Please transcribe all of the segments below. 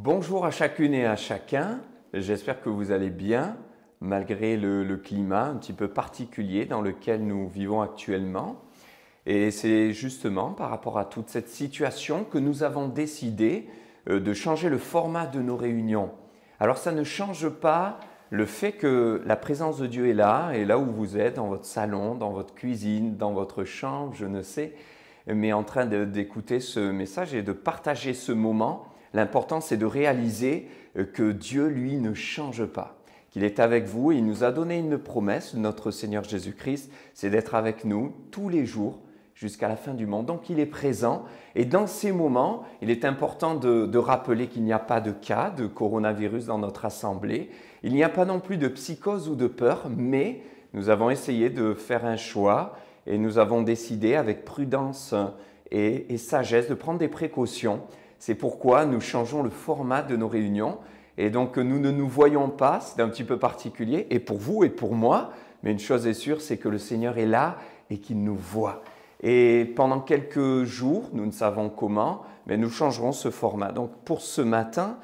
Bonjour à chacune et à chacun, j'espère que vous allez bien malgré le climat un petit peu particulier dans lequel nous vivons actuellement. Et c'est justement par rapport à toute cette situation que nous avons décidé de changer le format de nos réunions. Alors ça ne change pas le fait que la présence de Dieu est là où vous êtes, dans votre salon, dans votre cuisine, dans votre chambre, je ne sais, mais en train d'écouter ce message et de partager ce moment. L'important, c'est de réaliser que Dieu, lui, ne change pas, qu'il est avec vous. Il nous a donné une promesse, notre Seigneur Jésus-Christ, c'est d'être avec nous tous les jours jusqu'à la fin du monde. Donc, il est présent. Et dans ces moments, il est important de rappeler qu'il n'y a pas de cas de coronavirus dans notre assemblée. Il n'y a pas non plus de psychose ou de peur, mais nous avons essayé de faire un choix et nous avons décidé avec prudence et sagesse de prendre des précautions. C'est pourquoi nous changeons le format de nos réunions et donc nous ne nous voyons pas, c'est un petit peu particulier et pour vous et pour moi, mais une chose est sûre, c'est que le Seigneur est là et qu'il nous voit. Et pendant quelques jours, nous ne savons comment, mais nous changerons ce format. Donc pour ce matin,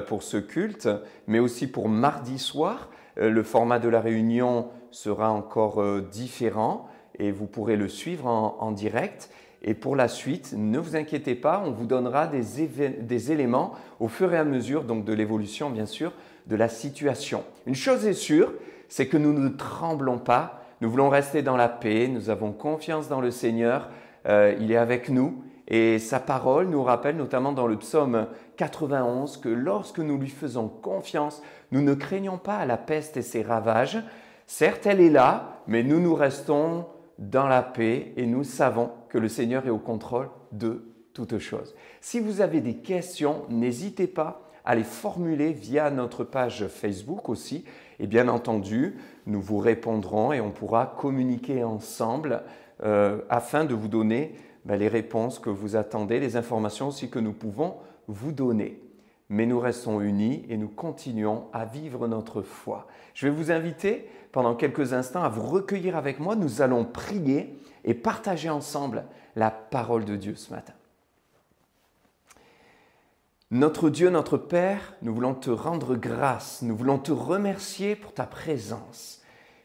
pour ce culte, mais aussi pour mardi soir, le format de la réunion sera encore différent et vous pourrez le suivre en direct. Et pour la suite, ne vous inquiétez pas, on vous donnera des éléments au fur et à mesure donc de l'évolution, bien sûr, de la situation. Une chose est sûre, c'est que nous ne tremblons pas, nous voulons rester dans la paix, nous avons confiance dans le Seigneur, il est avec nous. Et sa parole nous rappelle, notamment dans le psaume 91, que lorsque nous lui faisons confiance, nous ne craignons pas la peste et ses ravages. Certes, elle est là, mais nous restons dans la paix et nous savons que le Seigneur est au contrôle de toutes choses. Si vous avez des questions, n'hésitez pas à les formuler via notre page Facebook aussi. Et bien entendu, nous vous répondrons et on pourra communiquer ensemble afin de vous donner les réponses que vous attendez, les informations aussi que nous pouvons vous donner. Mais nous restons unis et nous continuons à vivre notre foi. Je vais vous inviter pendant quelques instants à vous recueillir avec moi. Nous allons prier et partager ensemble la parole de Dieu ce matin. Notre Dieu, notre Père, nous voulons te rendre grâce, nous voulons te remercier pour ta présence.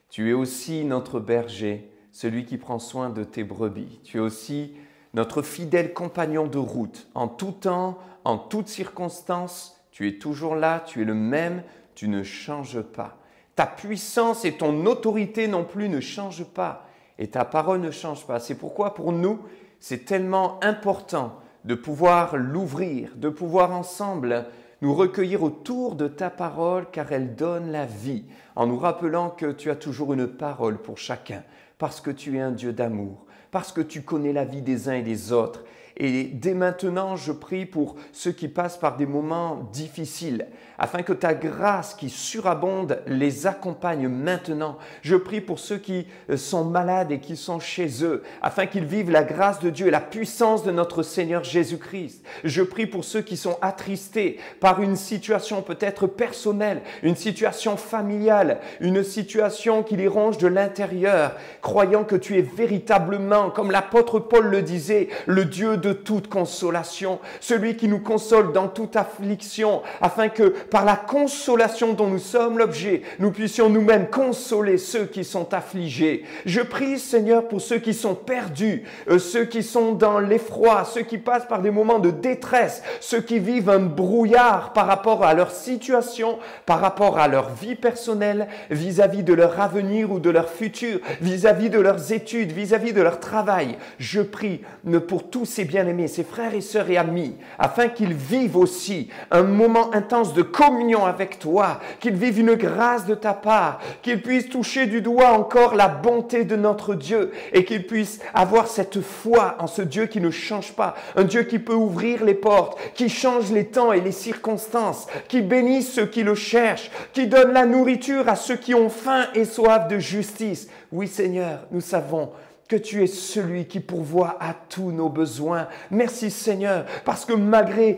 Tu es aussi notre berger, celui qui prend soin de tes brebis. Tu es aussi notre fidèle compagnon de route. En tout temps, en toutes circonstances, tu es toujours là, tu es le même, tu ne changes pas. Ta puissance et ton autorité non plus ne changent pas et ta parole ne change pas. C'est pourquoi pour nous, c'est tellement important de pouvoir l'ouvrir, de pouvoir ensemble nous recueillir autour de ta parole car elle donne la vie en nous rappelant que tu as toujours une parole pour chacun parce que tu es un Dieu d'amour, parce que tu connais la vie des uns et des autres. Et dès maintenant, je prie pour ceux qui passent par des moments difficiles, afin que ta grâce qui surabonde les accompagne maintenant. Je prie pour ceux qui sont malades et qui sont chez eux, afin qu'ils vivent la grâce de Dieu et la puissance de notre Seigneur Jésus-Christ. Je prie pour ceux qui sont attristés par une situation peut-être personnelle, une situation familiale, une situation qui les ronge de l'intérieur, croyant que tu es véritablement, comme l'apôtre Paul le disait, le Dieu de toute consolation, celui qui nous console dans toute affliction, afin que par la consolation dont nous sommes l'objet, nous puissions nous-mêmes consoler ceux qui sont affligés. Je prie, Seigneur, pour ceux qui sont perdus, ceux qui sont dans l'effroi, ceux qui passent par des moments de détresse, ceux qui vivent un brouillard par rapport à leur situation, par rapport à leur vie personnelle, vis-à-vis de leur avenir ou de leur futur, vis-à-vis de leurs études, vis-à-vis de leur travail. Je prie pour tous ces bien-aimés, ces frères et sœurs et amis, afin qu'ils vivent aussi un moment intense de communion avec toi, qu'ils vivent une grâce de ta part, qu'ils puissent toucher du doigt encore la bonté de notre Dieu et qu'ils puissent avoir cette foi en ce Dieu qui ne change pas, un Dieu qui peut ouvrir les portes, qui change les temps et les circonstances, qui bénit ceux qui le cherchent, qui donne la nourriture à ceux qui ont faim et soif de justice. Oui Seigneur, nous savons que tu es celui qui pourvoit à tous nos besoins. Merci Seigneur, parce que malgré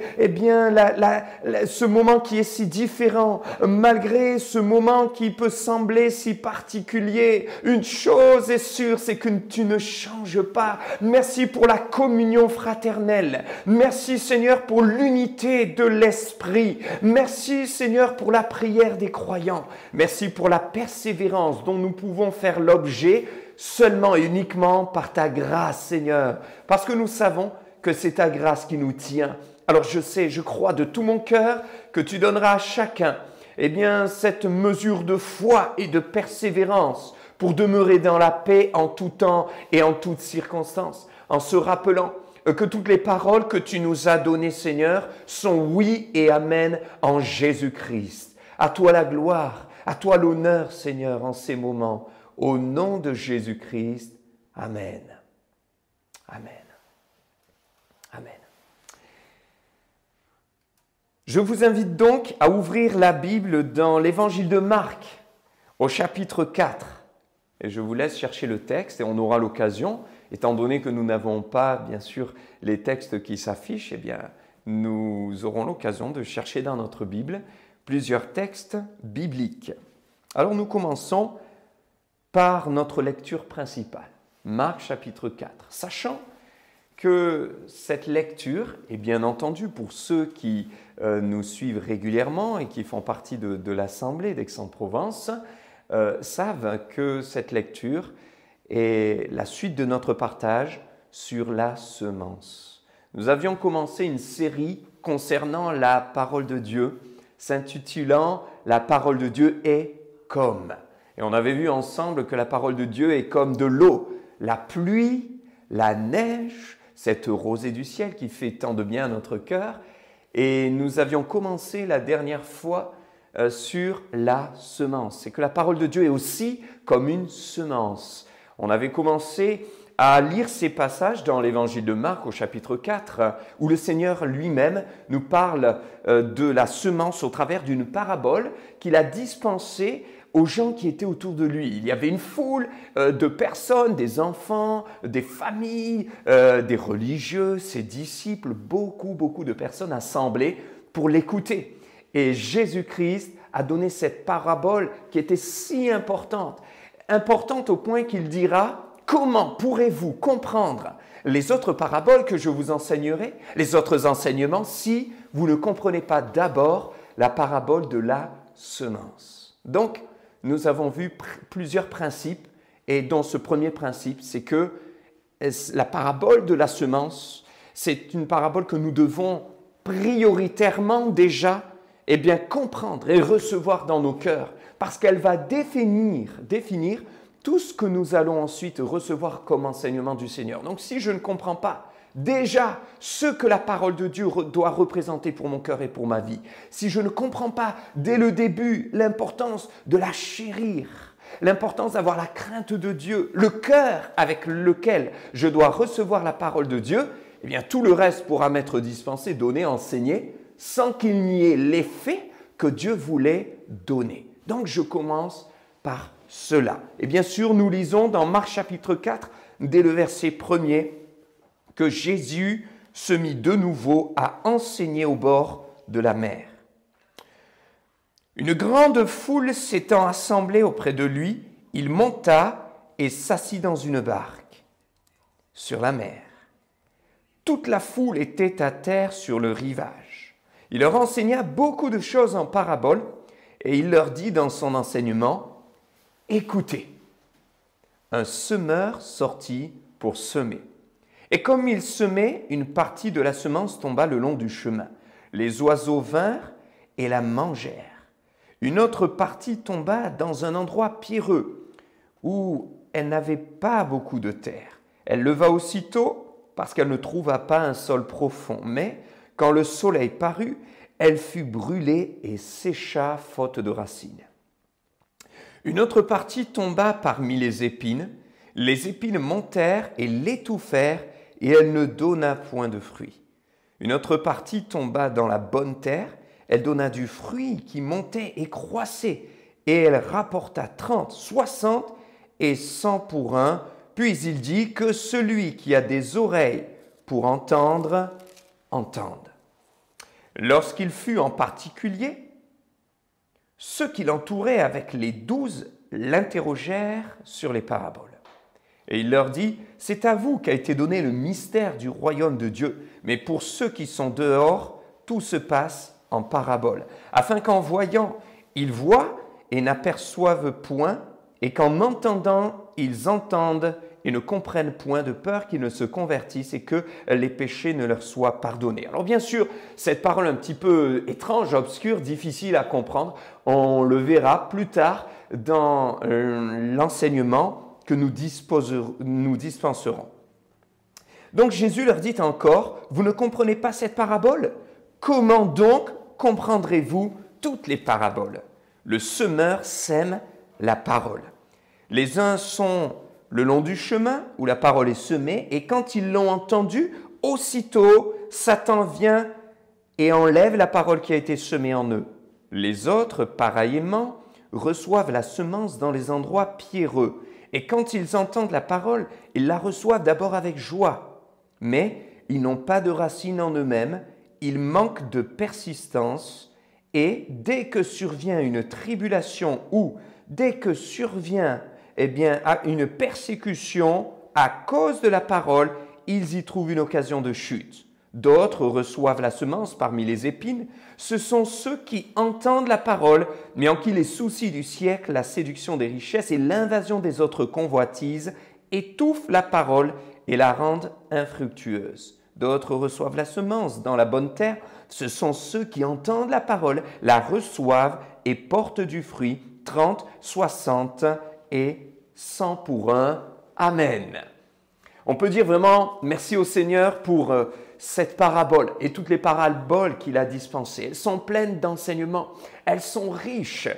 ce moment qui est si différent, malgré ce moment qui peut sembler si particulier, une chose est sûre, c'est que tu ne changes pas. Merci pour la communion fraternelle. Merci Seigneur pour l'unité de l'esprit. Merci Seigneur pour la prière des croyants. Merci pour la persévérance dont nous pouvons faire l'objet seulement et uniquement par ta grâce, Seigneur, parce que nous savons que c'est ta grâce qui nous tient. Alors je crois de tout mon cœur que tu donneras à chacun cette mesure de foi et de persévérance pour demeurer dans la paix en tout temps et en toutes circonstances, en se rappelant que toutes les paroles que tu nous as données, Seigneur, sont oui et amen en Jésus-Christ. À toi la gloire, à toi l'honneur, Seigneur, en ces moments. Au nom de Jésus-Christ, amen. Amen. Amen. Je vous invite donc à ouvrir la Bible dans l'évangile de Marc, au chapitre 4. Et je vous laisse chercher le texte et on aura l'occasion, étant donné que nous n'avons pas, bien sûr, les textes qui s'affichent, nous aurons l'occasion de chercher dans notre Bible plusieurs textes bibliques. Alors nous commençons par notre lecture principale, Marc chapitre 4, sachant que cette lecture, et bien entendu pour ceux qui nous suivent régulièrement et qui font partie de l'Assemblée d'Aix-en-Provence, savent que cette lecture est la suite de notre partage sur la semence. Nous avions commencé une série concernant la parole de Dieu, s'intitulant « La parole de Dieu est comme ». Et on avait vu ensemble que la parole de Dieu est comme de l'eau, la pluie, la neige, cette rosée du ciel qui fait tant de bien à notre cœur. Et nous avions commencé la dernière fois sur la semence. C'est que la parole de Dieu est aussi comme une semence. On avait commencé à lire ces passages dans l'évangile de Marc au chapitre 4, où le Seigneur lui-même nous parle de la semence au travers d'une parabole qu'il a dispensée aux gens qui étaient autour de lui. Il y avait une foule de personnes, des enfants, des familles, des religieux, ses disciples, beaucoup de personnes assemblées pour l'écouter. Et Jésus-Christ a donné cette parabole qui était si importante au point qu'il dira « Comment pourrez-vous comprendre les autres paraboles que je vous enseignerai, les autres enseignements, si vous ne comprenez pas d'abord la parabole de la semence ?» Donc, nous avons vu plusieurs principes et dont ce premier principe, c'est que la parabole de la semence, c'est une parabole que nous devons prioritairement déjà comprendre et recevoir dans nos cœurs parce qu'elle va définir tout ce que nous allons ensuite recevoir comme enseignement du Seigneur. Donc si je ne comprends pas déjà ce que la parole de Dieu doit représenter pour mon cœur et pour ma vie, si je ne comprends pas dès le début l'importance de la chérir, l'importance d'avoir la crainte de Dieu, le cœur avec lequel je dois recevoir la parole de Dieu, tout le reste pourra m'être dispensé, donné, enseigné, sans qu'il n'y ait l'effet que Dieu voulait donner. Donc je commence par cela. Et bien sûr, nous lisons dans Marc chapitre 4, dès le verset 1er, que Jésus se mit de nouveau à enseigner au bord de la mer. Une grande foule s'étant assemblée auprès de lui, il monta et s'assit dans une barque sur la mer. Toute la foule était à terre sur le rivage. Il leur enseigna beaucoup de choses en paraboles et il leur dit dans son enseignement, « Écoutez, un semeur sortit pour semer. Et comme il semait, une partie de la semence tomba le long du chemin. Les oiseaux vinrent et la mangèrent. Une autre partie tomba dans un endroit pierreux où elle n'avait pas beaucoup de terre. Elle leva aussitôt parce qu'elle ne trouva pas un sol profond. Mais quand le soleil parut, elle fut brûlée et sécha faute de racines. Une autre partie tomba parmi les épines. Les épines montèrent et l'étouffèrent et elle ne donna point de fruit. Une autre partie tomba dans la bonne terre. Elle donna du fruit qui montait et croissait et elle rapporta 30, 60 et 100 pour un, Puis il dit que celui qui a des oreilles pour entendre, entende. Lorsqu'il fut en particulier, ceux qui l'entouraient avec les 12 l'interrogèrent sur les paraboles. Et il leur dit, c'est à vous qu'a été donné le mystère du royaume de Dieu, mais pour ceux qui sont dehors, tout se passe en paraboles, afin qu'en voyant, ils voient et n'aperçoivent point, et qu'en entendant, ils entendent et ne comprennent point, de peur qu'ils ne se convertissent et que les péchés ne leur soient pardonnés. Alors bien sûr, cette parole un petit peu étrange, obscure, difficile à comprendre, on le verra plus tard dans l'enseignement que nous dispenserons. Donc Jésus leur dit encore, vous ne comprenez pas cette parabole? Comment donc comprendrez-vous toutes les paraboles? Le semeur sème la parole. Les uns sont le long du chemin où la parole est semée, et quand ils l'ont entendue, aussitôt Satan vient et enlève la parole qui a été semée en eux. Les autres, pareillement, reçoivent la semence dans les endroits pierreux, et quand ils entendent la parole, ils la reçoivent d'abord avec joie, mais ils n'ont pas de racine en eux-mêmes, ils manquent de persistance, et dès que survient une tribulation ou dès que survient une persécution à cause de la parole, ils y trouvent une occasion de chute. D'autres reçoivent la semence parmi les épines. Ce sont ceux qui entendent la parole, mais en qui les soucis du siècle, la séduction des richesses et l'invasion des autres convoitises étouffent la parole et la rendent infructueuse. D'autres reçoivent la semence dans la bonne terre. Ce sont ceux qui entendent la parole, la reçoivent et portent du fruit, 30, 60 et 100 pour un. Amen. On peut dire vraiment merci au Seigneur pour cette parabole et toutes les paraboles qu'il a dispensées. Elles sont pleines d'enseignements, elles sont riches,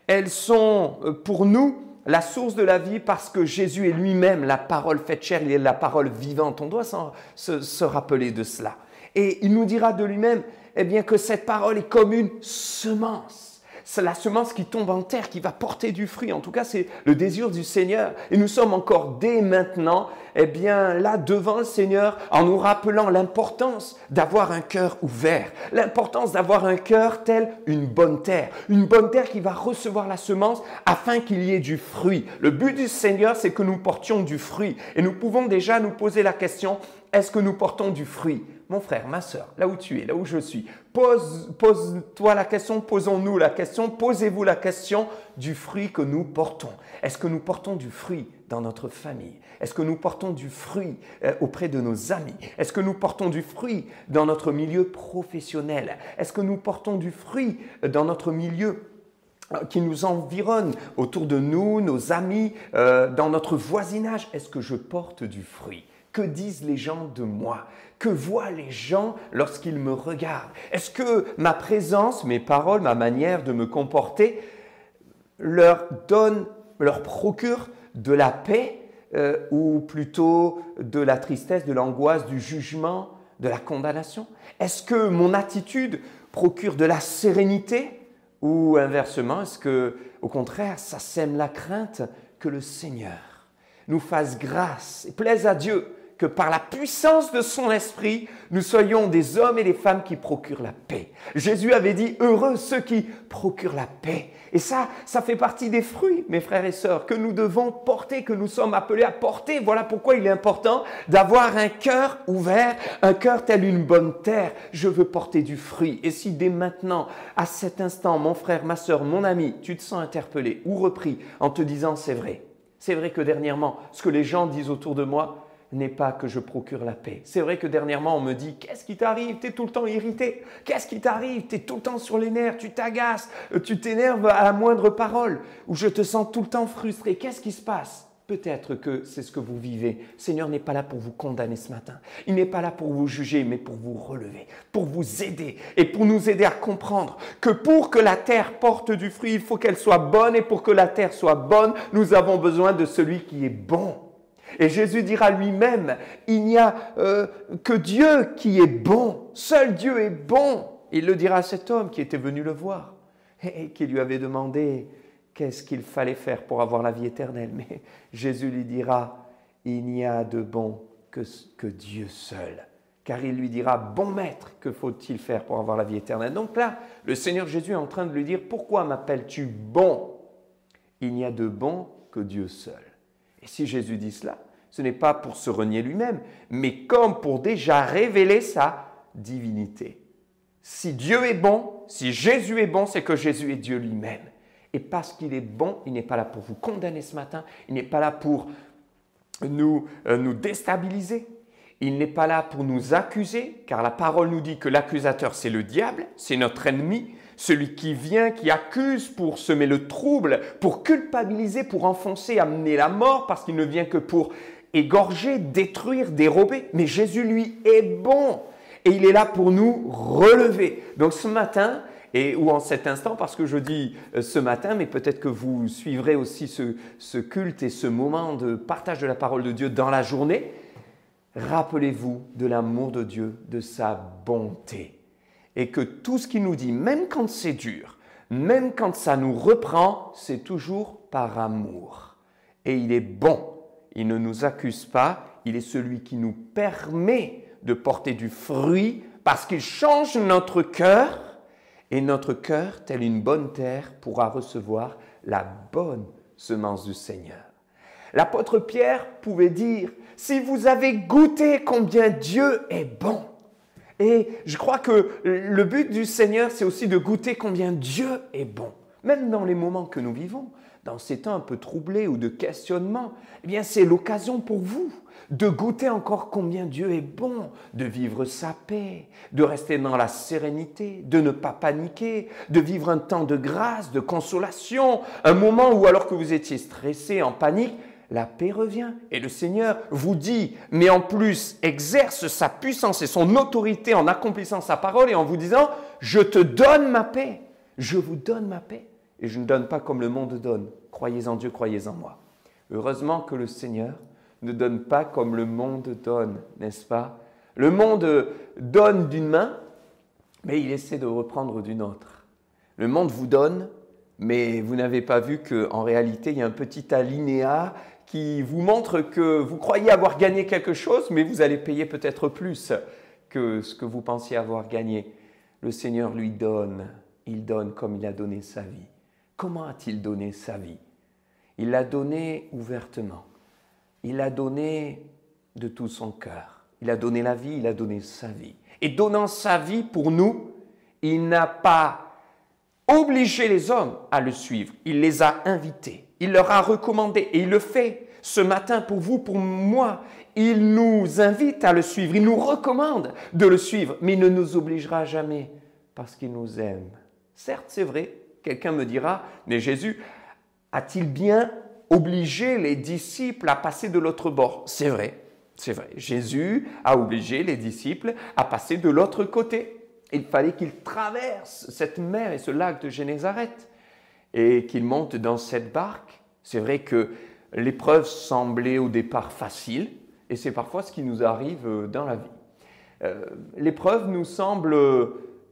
elles sont pour nous la source de la vie parce que Jésus est lui-même la parole faite chair, il est la parole vivante. On doit se rappeler de cela. Et il nous dira de lui-même que cette parole est comme une semence. C'est la semence qui tombe en terre, qui va porter du fruit. En tout cas, c'est le désir du Seigneur. Et nous sommes encore dès maintenant, là devant le Seigneur, en nous rappelant l'importance d'avoir un cœur ouvert, l'importance d'avoir un cœur tel une bonne terre qui va recevoir la semence afin qu'il y ait du fruit. Le but du Seigneur, c'est que nous portions du fruit. Et nous pouvons déjà nous poser la question, est-ce que nous portons du fruit? Mon frère, ma sœur, là où tu es, là où je suis, pose-toi la question, posons-nous la question, posez-vous la question du fruit que nous portons. Est-ce que nous portons du fruit dans notre famille? Est-ce que nous portons du fruit auprès de nos amis? Est-ce que nous portons du fruit dans notre milieu professionnel? Est-ce que nous portons du fruit dans notre milieu qui nous environne, autour de nous, nos amis, dans notre voisinage? Est-ce que je porte du fruit? Que disent les gens de moi? Que voient les gens lorsqu'ils me regardent? Est-ce que ma présence, mes paroles, ma manière de me comporter leur procure de la paix ou plutôt de la tristesse, de l'angoisse, du jugement, de la condamnation? Est-ce que mon attitude procure de la sérénité ou inversement, est-ce que au contraire ça sème la crainte? Que le Seigneur nous fasse grâce et plaise à Dieu que par la puissance de son esprit, nous soyons des hommes et des femmes qui procurent la paix. Jésus avait dit, heureux ceux qui procurent la paix. Et ça fait partie des fruits, mes frères et sœurs, que nous devons porter, que nous sommes appelés à porter. Voilà pourquoi il est important d'avoir un cœur ouvert, un cœur tel une bonne terre. Je veux porter du fruit. Et si dès maintenant, à cet instant, mon frère, ma sœur, mon ami, tu te sens interpellé ou repris en te disant, c'est vrai que dernièrement, ce que les gens disent autour de moi, n'est pas que je procure la paix. C'est vrai que dernièrement, on me dit « Qu'est-ce qui t'arrive? Tu es tout le temps irrité. Qu'est-ce qui t'arrive? Tu es tout le temps sur les nerfs, tu t'agaces, tu t'énerves à la moindre parole, ou je te sens tout le temps frustré. Qu'est-ce qui se passe? » Peut-être que c'est ce que vous vivez. Le Seigneur n'est pas là pour vous condamner ce matin. Il n'est pas là pour vous juger, mais pour vous relever, pour vous aider et pour nous aider à comprendre que pour que la terre porte du fruit, il faut qu'elle soit bonne, et pour que la terre soit bonne, nous avons besoin de celui qui est bon. Et Jésus dira lui-même, il n'y a que Dieu qui est bon, seul Dieu est bon. Il le dira à cet homme qui était venu le voir et qui lui avait demandé qu'est-ce qu'il fallait faire pour avoir la vie éternelle. Mais Jésus lui dira, il n'y a de bon que Dieu seul. Car il lui dira, bon maître, que faut-il faire pour avoir la vie éternelle? Donc là, le Seigneur Jésus est en train de lui dire, pourquoi m'appelles-tu bon? Il n'y a de bon que Dieu seul. Et si Jésus dit cela, ce n'est pas pour se renier lui-même, mais comme pour déjà révéler sa divinité. Si Dieu est bon, si Jésus est bon, c'est que Jésus est Dieu lui-même. Et parce qu'il est bon, il n'est pas là pour vous condamner ce matin, il n'est pas là pour nous déstabiliser. Il n'est pas là pour nous accuser, car la parole nous dit que l'accusateur, c'est le diable, c'est notre ennemi, celui qui vient, qui accuse pour semer le trouble, pour culpabiliser, pour enfoncer, amener la mort, parce qu'il ne vient que pour égorger, détruire, dérober. Mais Jésus, lui, est bon et il est là pour nous relever. Donc ce matin, ou en cet instant, parce que je dis ce matin, mais peut-être que vous suivrez aussi ce culte et ce moment de partage de la parole de Dieu dans la journée, rappelez-vous de l'amour de Dieu, de sa bonté. Et que tout ce qu'il nous dit, même quand c'est dur, même quand ça nous reprend, c'est toujours par amour. Et il est bon, il ne nous accuse pas, il est celui qui nous permet de porter du fruit parce qu'il change notre cœur. Et notre cœur, tel une bonne terre, pourra recevoir la bonne semence du Seigneur. L'apôtre Pierre pouvait dire, si vous avez goûté combien Dieu est bon. Et je crois que le but du Seigneur, c'est aussi de goûter combien Dieu est bon. Même dans les moments que nous vivons, dans ces temps un peu troublés ou de questionnement, eh bien c'est l'occasion pour vous de goûter encore combien Dieu est bon, de vivre sa paix, de rester dans la sérénité, de ne pas paniquer, de vivre un temps de grâce, de consolation, un moment où alors que vous étiez stressé, en panique, la paix revient et le Seigneur vous dit, mais en plus exerce sa puissance et son autorité en accomplissant sa parole et en vous disant, je te donne ma paix, je vous donne ma paix et je ne donne pas comme le monde donne. Croyez en Dieu, croyez en moi. Heureusement que le Seigneur ne donne pas comme le monde donne, n'est-ce pas? Le monde donne d'une main, mais il essaie de reprendre d'une autre. Le monde vous donne, mais vous n'avez pas vu qu'en réalité, il y a un petit alinéa qui vous montre que vous croyez avoir gagné quelque chose, mais vous allez payer peut-être plus que ce que vous pensiez avoir gagné. Le Seigneur lui donne, il donne comme il a donné sa vie. Comment a-t-il donné sa vie? Il l'a donné ouvertement. Il l'a donné de tout son cœur. Il a donné la vie, il a donné sa vie. Et donnant sa vie pour nous, il n'a pas obligé les hommes à le suivre. Il les a invités. Il leur a recommandé et il le fait ce matin pour vous, pour moi. Il nous invite à le suivre. Il nous recommande de le suivre, mais il ne nous obligera jamais parce qu'il nous aime. Certes, c'est vrai. Quelqu'un me dira, mais Jésus a-t-il bien obligé les disciples à passer de l'autre bord? C'est vrai, c'est vrai. Jésus a obligé les disciples à passer de l'autre côté. Il fallait qu'ils traversent cette mer et ce lac de Génézareth et qu'ils montent dans cette barque. C'est vrai que l'épreuve semblait au départ facile et c'est parfois ce qui nous arrive dans la vie. L'épreuve nous semble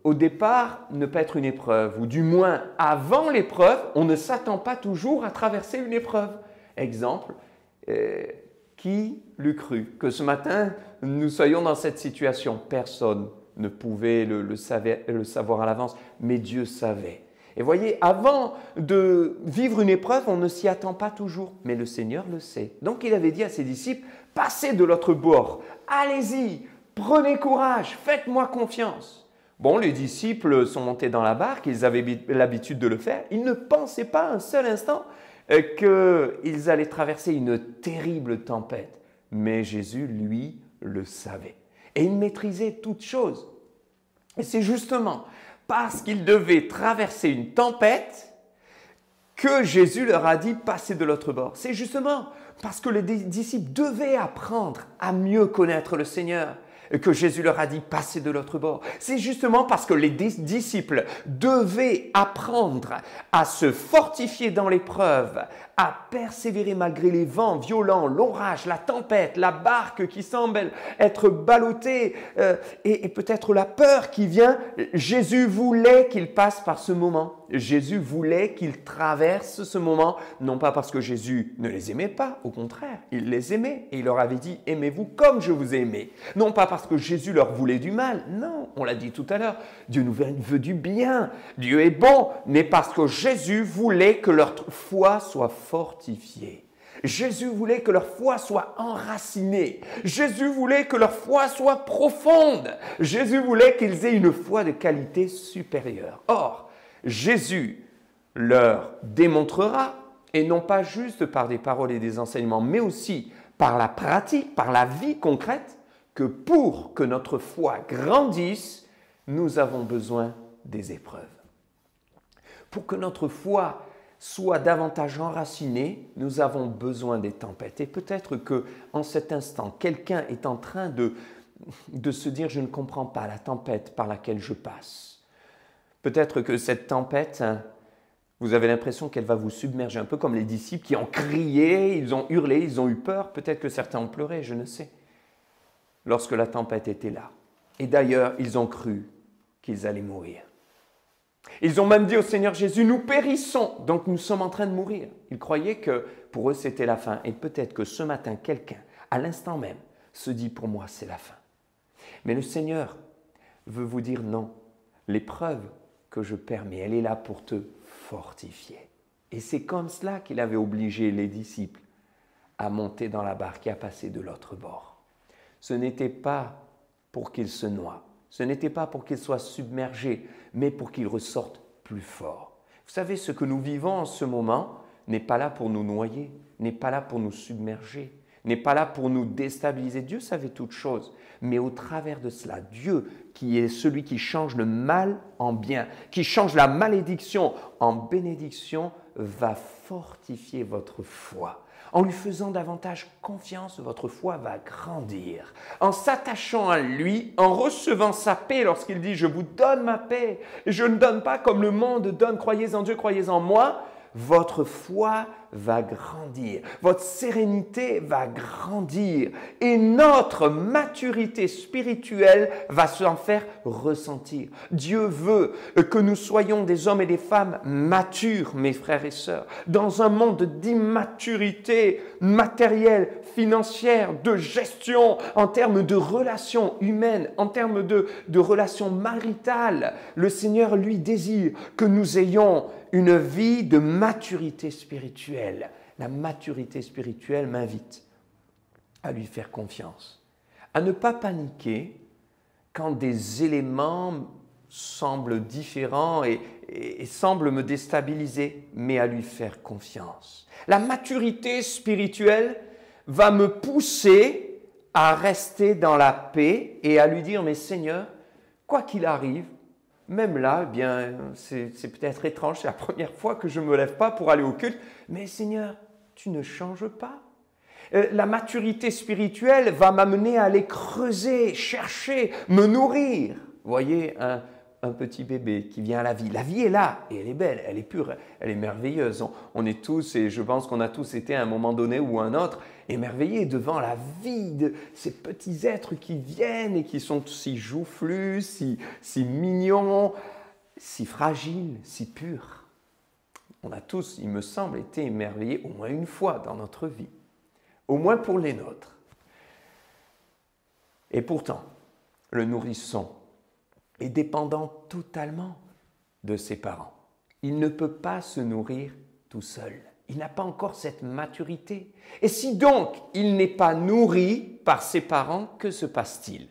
au départ ne pas être une épreuve, ou du moins avant l'épreuve, on ne s'attend pas toujours à traverser une épreuve. Exemple, qui l'eût cru que ce matin nous soyons dans cette situation? Personne ne pouvait le savoir à l'avance, mais Dieu savait. Et voyez, avant de vivre une épreuve, on ne s'y attend pas toujours, mais le Seigneur le sait. Donc il avait dit à ses disciples, passez de l'autre bord, allez-y, prenez courage, faites-moi confiance. Bon, les disciples sont montés dans la barque, ils avaient l'habitude de le faire. Ils ne pensaient pas un seul instant qu'ils allaient traverser une terrible tempête. Mais Jésus, lui, le savait. Et il maîtrisait toutes choses. Et c'est justement parce qu'ils devaient traverser une tempête que Jésus leur a dit « passez de l'autre bord ». C'est justement parce que les disciples devaient apprendre à mieux connaître le Seigneur. que Jésus leur a dit « passez de l'autre bord ». C'est justement parce que les disciples devaient apprendre à se fortifier dans l'épreuve, à persévérer malgré les vents violents, l'orage, la tempête, la barque qui semble être ballottée et peut-être la peur qui vient. Jésus voulait qu'ils passent par ce moment. Jésus voulait qu'ils traversent ce moment, non pas parce que Jésus ne les aimait pas, au contraire, il les aimait et il leur avait dit « aimez-vous comme je vous ai aimé ». Non pas parce que Jésus leur voulait du mal, non, on l'a dit tout à l'heure, Dieu nous veut du bien, Dieu est bon, mais parce que Jésus voulait que leur foi soit fortifiée. Jésus voulait que leur foi soit enracinée. Jésus voulait que leur foi soit profonde. Jésus voulait qu'ils aient une foi de qualité supérieure. Or, Jésus leur démontrera, et non pas juste par des paroles et des enseignements, mais aussi par la pratique, par la vie concrète, que pour que notre foi grandisse, nous avons besoin des épreuves. Pour que notre foi soit davantage enracinée, nous avons besoin des tempêtes. Et peut-être qu'en cet instant, quelqu'un est en train de se dire « je ne comprends pas la tempête par laquelle je passe ». Peut-être que cette tempête, vous avez l'impression qu'elle va vous submerger, un peu comme les disciples qui ont crié, ils ont hurlé, ils ont eu peur. Peut-être que certains ont pleuré, je ne sais, lorsque la tempête était là. Et d'ailleurs, ils ont cru qu'ils allaient mourir. Ils ont même dit au Seigneur Jésus, nous périssons, donc nous sommes en train de mourir. Ils croyaient que pour eux c'était la fin. Et peut-être que ce matin, quelqu'un, à l'instant même, se dit pour moi c'est la fin. Mais le Seigneur veut vous dire non, l'épreuve que je permets, elle est là pour te fortifier. Et c'est comme cela qu'il avait obligé les disciples à monter dans la barque et à passer de l'autre bord. Ce n'était pas pour qu'ils se noient. Ce n'était pas pour qu'ils soient submergés, mais pour qu'ils ressortent plus forts. Vous savez, ce que nous vivons en ce moment n'est pas là pour nous noyer, n'est pas là pour nous submerger, n'est pas là pour nous déstabiliser. Dieu savait toutes choses, mais au travers de cela, Dieu, qui est celui qui change le mal en bien, qui change la malédiction en bénédiction, va fortifier votre foi. En lui faisant davantage confiance, votre foi va grandir. En s'attachant à lui, en recevant sa paix lorsqu'il dit « Je vous donne ma paix, et je ne donne pas comme le monde donne, croyez en Dieu, croyez en moi », votre foi va grandir, votre sérénité va grandir et notre maturité spirituelle va s'en faire ressentir. Dieu veut que nous soyons des hommes et des femmes matures, mes frères et sœurs, dans un monde d'immaturité matérielle, financière, de gestion, en termes de relations humaines, en termes de relations maritales. Le Seigneur, lui, désire que nous ayons une vie de maturité spirituelle. La maturité spirituelle m'invite à lui faire confiance, à ne pas paniquer quand des éléments semblent différents et semblent me déstabiliser, mais à lui faire confiance. La maturité spirituelle va me pousser à rester dans la paix et à lui dire « Mais Seigneur, quoi qu'il arrive, même là, eh bien, c'est peut-être étrange, c'est la première fois que je ne me lève pas pour aller au culte, mais Seigneur, tu ne changes pas. » La maturité spirituelle va m'amener à aller creuser, chercher, me nourrir. Vous voyez, un petit bébé qui vient à la vie. La vie est là et elle est belle, elle est pure, elle est merveilleuse. On est tous, et je pense qu'on a tous été à un moment donné ou un autre, émerveillés devant la vie de ces petits êtres qui viennent et qui sont si joufflus, si mignons, si fragiles, si purs. On a tous, il me semble, été émerveillés au moins une fois dans notre vie, au moins pour les nôtres. Et pourtant, le nourrisson est dépendant totalement de ses parents. Il ne peut pas se nourrir tout seul. Il n'a pas encore cette maturité. Et si donc il n'est pas nourri par ses parents, que se passe-t-il?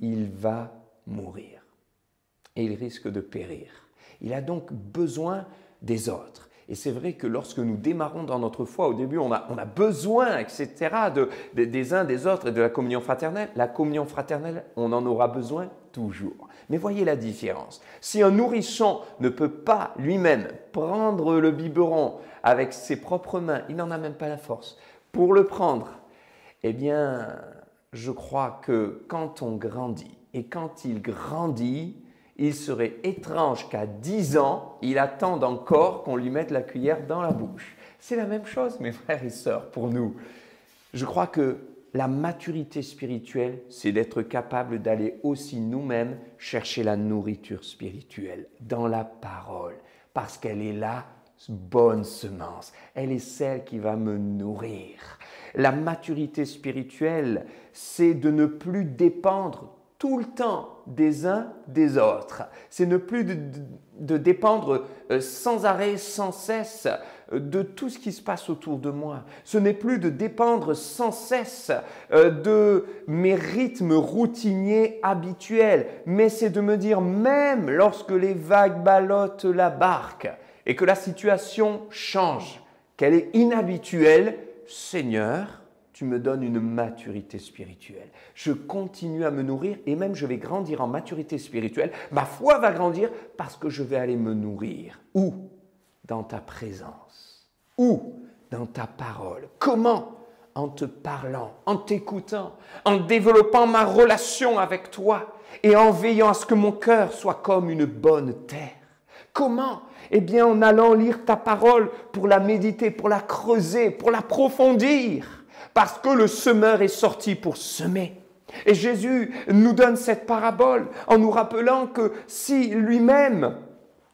Il va mourir et il risque de périr. Il a donc besoin des autres. Et c'est vrai que lorsque nous démarrons dans notre foi, au début, on a besoin, etc., des uns des autres et de la communion fraternelle. La communion fraternelle, on en aura besoin toujours. Mais voyez la différence. Si un nourrisson ne peut pas lui-même prendre le biberon avec ses propres mains, il n'en a même pas la force pour le prendre, eh bien, je crois que quand on grandit, et quand il grandit, il serait étrange qu'à 10 ans, il attende encore qu'on lui mette la cuillère dans la bouche. C'est la même chose, mes frères et sœurs, pour nous. Je crois que la maturité spirituelle, c'est d'être capable d'aller aussi nous-mêmes chercher la nourriture spirituelle dans la parole, parce qu'elle est la bonne semence. Elle est celle qui va me nourrir. La maturité spirituelle, c'est de ne plus dépendre tout le temps des uns des autres. C'est ne plus de dépendre sans arrêt, sans cesse de tout ce qui se passe autour de moi. Ce n'est plus de dépendre sans cesse de mes rythmes routiniers habituels, mais c'est de me dire, même lorsque les vagues ballottent la barque et que la situation change, qu'elle est inhabituelle, Seigneur, tu me donnes une maturité spirituelle. Je continue à me nourrir et même je vais grandir en maturité spirituelle. Ma foi va grandir parce que je vais aller me nourrir. Où? Dans ta présence. Où? Dans ta parole. Comment? En te parlant, en t'écoutant, en développant ma relation avec toi et en veillant à ce que mon cœur soit comme une bonne terre. Comment? Eh bien, en allant lire ta parole pour la méditer, pour la creuser, pour l'approfondir. Parce que le semeur est sorti pour semer. Et Jésus nous donne cette parabole en nous rappelant que si lui-même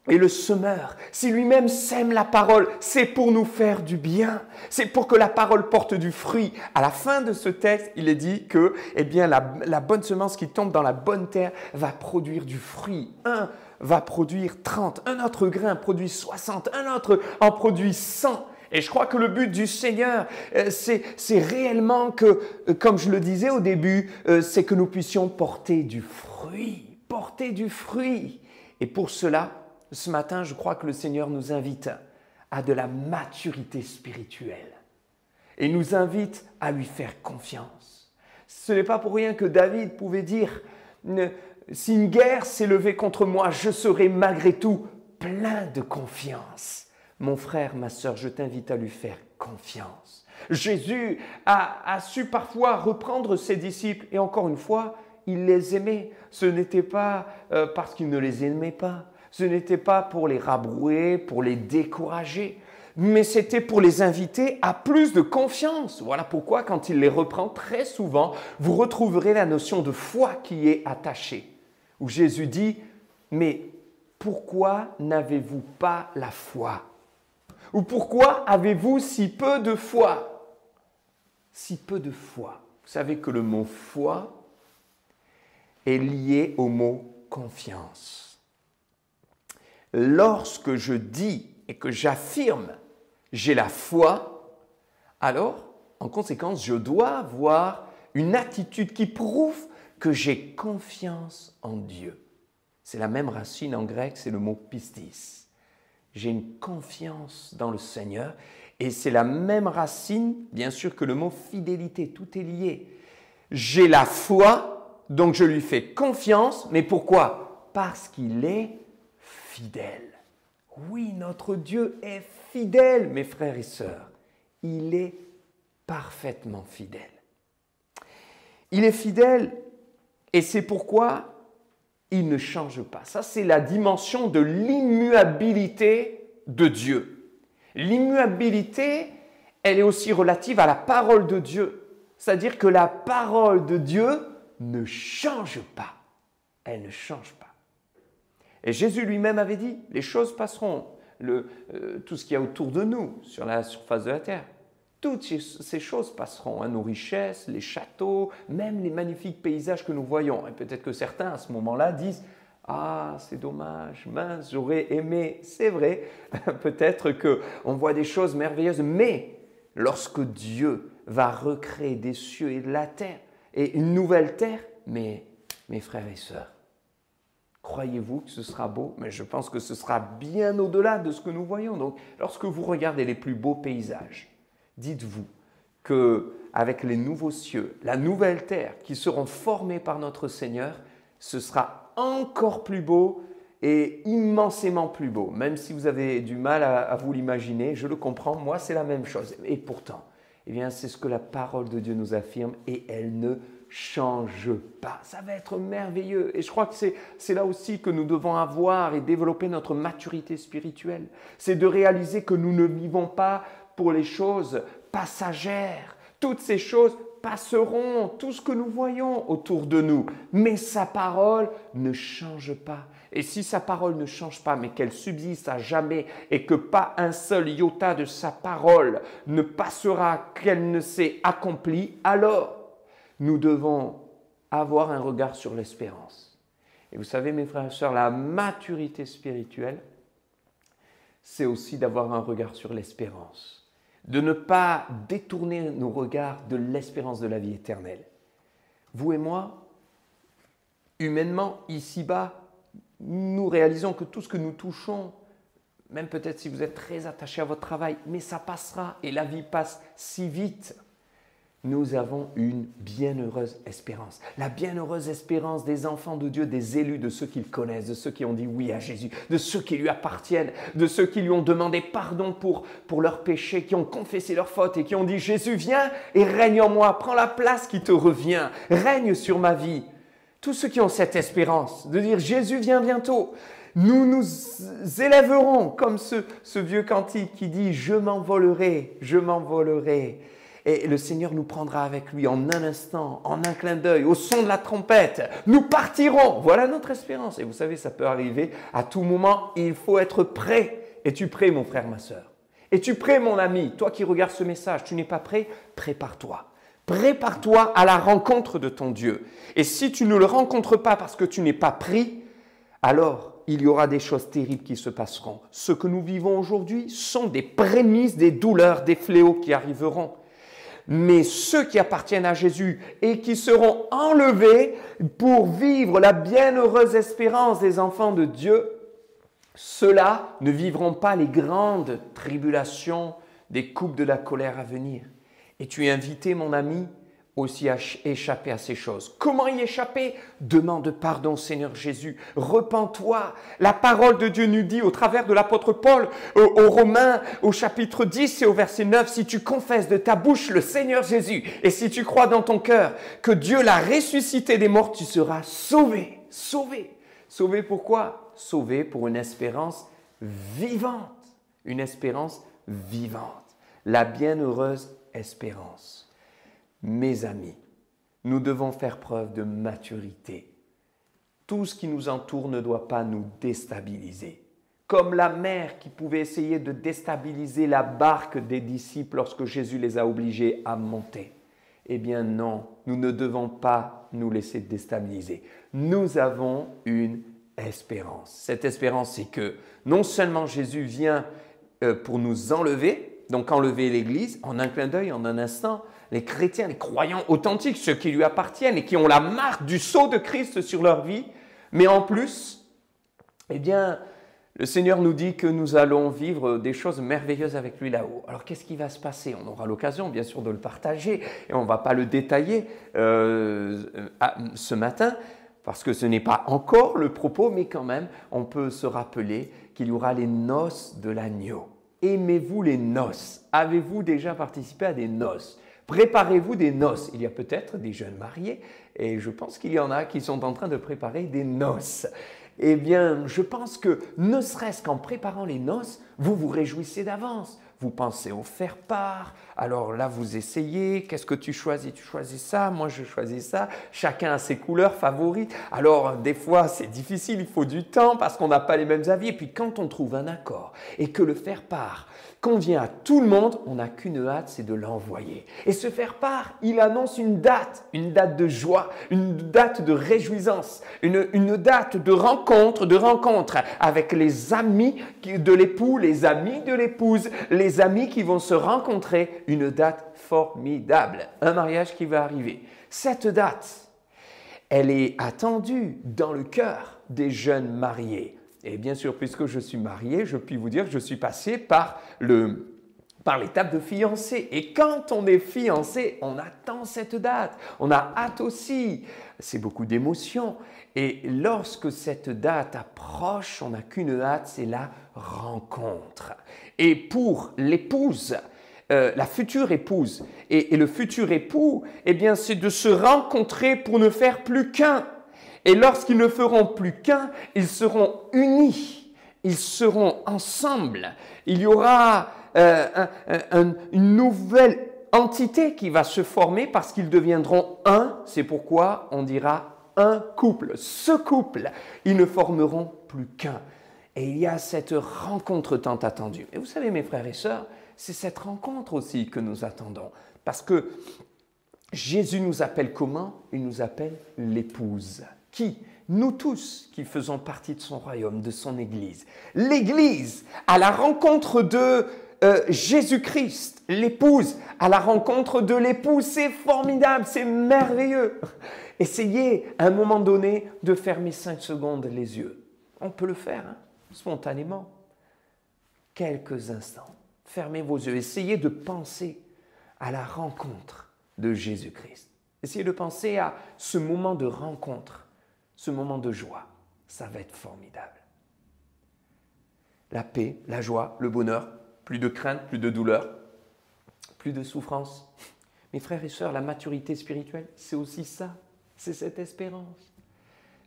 est le semeur, si lui-même sème la parole, c'est pour nous faire du bien. C'est pour que la parole porte du fruit. À la fin de ce texte, il est dit que eh bien, la bonne semence qui tombe dans la bonne terre va produire du fruit. Un va produire 30, un autre grain produit 60, un autre en produit 100. Et je crois que le but du Seigneur, c'est réellement que, comme je le disais au début, c'est que nous puissions porter du fruit. Porter du fruit. Et pour cela, ce matin, je crois que le Seigneur nous invite à de la maturité spirituelle. Et nous invite à lui faire confiance. Ce n'est pas pour rien que David pouvait dire, si une guerre s'est levée contre moi, je serai malgré tout plein de confiance. Mon frère, ma sœur, je t'invite à lui faire confiance. Jésus a su parfois reprendre ses disciples et encore une fois, il les aimait. Ce n'était pas parce qu'il ne les aimait pas. Ce n'était pas pour les rabrouer, pour les décourager, mais c'était pour les inviter à plus de confiance. Voilà pourquoi, quand il les reprend très souvent, vous retrouverez la notion de foi qui est attachée, où Jésus dit « Mais pourquoi n'avez-vous pas la foi ?» Ou pourquoi avez-vous si peu de foi? Si peu de foi. Vous savez que le mot foi est lié au mot confiance. Lorsque je dis et que j'affirme j'ai la foi, alors, en conséquence, je dois avoir une attitude qui prouve que j'ai confiance en Dieu. C'est la même racine en grec, c'est le mot pistis. J'ai une confiance dans le Seigneur et c'est la même racine, bien sûr, que le mot fidélité. Tout est lié. J'ai la foi, donc je lui fais confiance. Mais pourquoi? Parce qu'il est fidèle. Oui, notre Dieu est fidèle, mes frères et sœurs. Il est parfaitement fidèle. Il est fidèle et c'est pourquoi il ne change pas. Ça, c'est la dimension de l'immuabilité de Dieu. L'immuabilité, elle est aussi relative à la parole de Dieu. C'est-à-dire que la parole de Dieu ne change pas. Elle ne change pas. Et Jésus lui-même avait dit, les choses passeront, tout ce qu'il y a autour de nous, sur la surface de la terre. Toutes ces choses passeront, nos richesses, les châteaux, même les magnifiques paysages que nous voyons. Et peut-être que certains, à ce moment-là, disent « Ah, c'est dommage, mince, j'aurais aimé. » C'est vrai, peut-être qu'on voit des choses merveilleuses, mais lorsque Dieu va recréer des cieux et de la terre, et une nouvelle terre, mais mes frères et sœurs, croyez-vous que ce sera beau? Mais je pense que ce sera bien au-delà de ce que nous voyons. Donc, lorsque vous regardez les plus beaux paysages, dites-vous qu'avec les nouveaux cieux, la nouvelle terre qui seront formés par notre Seigneur, ce sera encore plus beau et immensément plus beau. Même si vous avez du mal à vous l'imaginer, je le comprends, moi c'est la même chose. Et pourtant, Eh bien, c'est ce que la parole de Dieu nous affirme et elle ne change pas. Ça va être merveilleux. Et je crois que c'est là aussi que nous devons avoir et développer notre maturité spirituelle. C'est de réaliser que nous ne vivons pas pour les choses passagères. Toutes ces choses passeront, tout ce que nous voyons autour de nous. Mais sa parole ne change pas. Et si sa parole ne change pas, mais qu'elle subsiste à jamais et que pas un seul iota de sa parole ne passera, qu'elle ne s'est accomplie, alors nous devons avoir un regard sur l'espérance. Et vous savez, mes frères et sœurs, la maturité spirituelle, c'est aussi d'avoir un regard sur l'espérance. De ne pas détourner nos regards de l'espérance de la vie éternelle. Vous et moi, humainement, ici-bas, nous réalisons que tout ce que nous touchons, même peut-être si vous êtes très attaché à votre travail, mais ça passera et la vie passe si vite. Nous avons une bienheureuse espérance. La bienheureuse espérance des enfants de Dieu, des élus, de ceux qu'ils connaissent, de ceux qui ont dit oui à Jésus, de ceux qui lui appartiennent, de ceux qui lui ont demandé pardon pour leurs péchés, qui ont confessé leurs fautes et qui ont dit Jésus, viens et règne en moi, prends la place qui te revient, règne sur ma vie. Tous ceux qui ont cette espérance de dire Jésus vient bientôt, nous nous élèverons comme ce vieux cantique qui dit je m'envolerai, je m'envolerai. Et le Seigneur nous prendra avec lui en un instant, en un clin d'œil, au son de la trompette. Nous partirons. Voilà notre espérance. Et vous savez, ça peut arriver à tout moment. Il faut être prêt. Es-tu prêt, mon frère, ma sœur? Es-tu prêt, mon ami? Toi qui regardes ce message, tu n'es pas prêt? Prépare-toi. Prépare-toi à la rencontre de ton Dieu. Et si tu ne le rencontres pas parce que tu n'es pas pris, alors il y aura des choses terribles qui se passeront. Ce que nous vivons aujourd'hui sont des prémices des douleurs, des fléaux qui arriveront. Mais ceux qui appartiennent à Jésus et qui seront enlevés pour vivre la bienheureuse espérance des enfants de Dieu, ceux-là ne vivront pas les grandes tribulations des coupes de la colère à venir. Et tu es invité, mon ami, aussi à échapper à ces choses. Comment y échapper? Demande pardon, Seigneur Jésus. Repens-toi. La parole de Dieu nous dit au travers de l'apôtre Paul aux Romains au chapitre 10 et au verset 9, si tu confesses de ta bouche le Seigneur Jésus et si tu crois dans ton cœur que Dieu l'a ressuscité des morts, tu seras sauvé. Sauvé. Sauvé pourquoi? Sauvé pour une espérance vivante. Une espérance vivante. La bienheureuse espérance. Mes amis, nous devons faire preuve de maturité. Tout ce qui nous entoure ne doit pas nous déstabiliser. Comme la mer qui pouvait essayer de déstabiliser la barque des disciples lorsque Jésus les a obligés à monter. Eh bien non, nous ne devons pas nous laisser déstabiliser. Nous avons une espérance. Cette espérance, c'est que non seulement Jésus vient pour nous enlever, donc enlever l'Église en un clin d'œil, en un instant, les chrétiens, les croyants authentiques, ceux qui lui appartiennent et qui ont la marque du sceau de Christ sur leur vie. Mais en plus, eh bien, le Seigneur nous dit que nous allons vivre des choses merveilleuses avec lui là-haut. Alors, qu'est-ce qui va se passer? On aura l'occasion, bien sûr, de le partager et on ne va pas le détailler ce matin parce que ce n'est pas encore le propos, mais quand même, on peut se rappeler qu'il y aura les noces de l'agneau. Aimez-vous les noces? Avez-vous déjà participé à des noces? Préparez-vous des noces. Il y a peut-être des jeunes mariés et je pense qu'il y en a qui sont en train de préparer des noces. Eh bien, je pense que ne serait-ce qu'en préparant les noces, vous vous réjouissez d'avance. Vous pensez au faire-part. Alors là, vous essayez. Qu'est-ce que tu choisis? Tu choisis ça, moi je choisis ça. Chacun a ses couleurs favorites. Alors, des fois, c'est difficile, il faut du temps parce qu'on n'a pas les mêmes avis. Et puis, quand on trouve un accord et que le faire-part convient à tout le monde, on n'a qu'une hâte, c'est de l'envoyer. Et ce faire-part, il annonce une date de joie, une date de réjouissance, une date de rencontre avec les amis de l'époux, les amis de l'épouse, les amis qui vont se rencontrer, une date formidable, un mariage qui va arriver. Cette date, elle est attendue dans le cœur des jeunes mariés. Et bien sûr, puisque je suis marié, je puis vous dire que je suis passé par l'étape de fiancé. Et quand on est fiancé, on attend cette date. On a hâte aussi. C'est beaucoup d'émotions. Et lorsque cette date approche, on n'a qu'une hâte, c'est la rencontre. Et pour l'épouse, la future épouse et le futur époux, eh bien, c'est de se rencontrer pour ne faire plus qu'un. Et lorsqu'ils ne feront plus qu'un, ils seront unis, ils seront ensemble. Il y aura une nouvelle entité qui va se former parce qu'ils deviendront un. C'est pourquoi on dira un couple. Ce couple, ils ne formeront plus qu'un. Et il y a cette rencontre tant attendue. Et vous savez, mes frères et sœurs, c'est cette rencontre aussi que nous attendons. Parce que Jésus nous appelle comment? Il nous appelle l'épouse. Qui? Nous tous qui faisons partie de son royaume, de son Église. L'Église, à la rencontre de Jésus-Christ, l'épouse, à la rencontre de l'époux, c'est formidable, c'est merveilleux. Essayez à un moment donné de fermer 5 secondes les yeux. On peut le faire, hein, spontanément. Quelques instants. Fermez vos yeux. Essayez de penser à la rencontre de Jésus-Christ. Essayez de penser à ce moment de rencontre, ce moment de joie. Ça va être formidable. La paix, la joie, le bonheur, plus de crainte, plus de douleur, plus de souffrance. Mes frères et sœurs, la maturité spirituelle, c'est aussi ça. C'est cette espérance.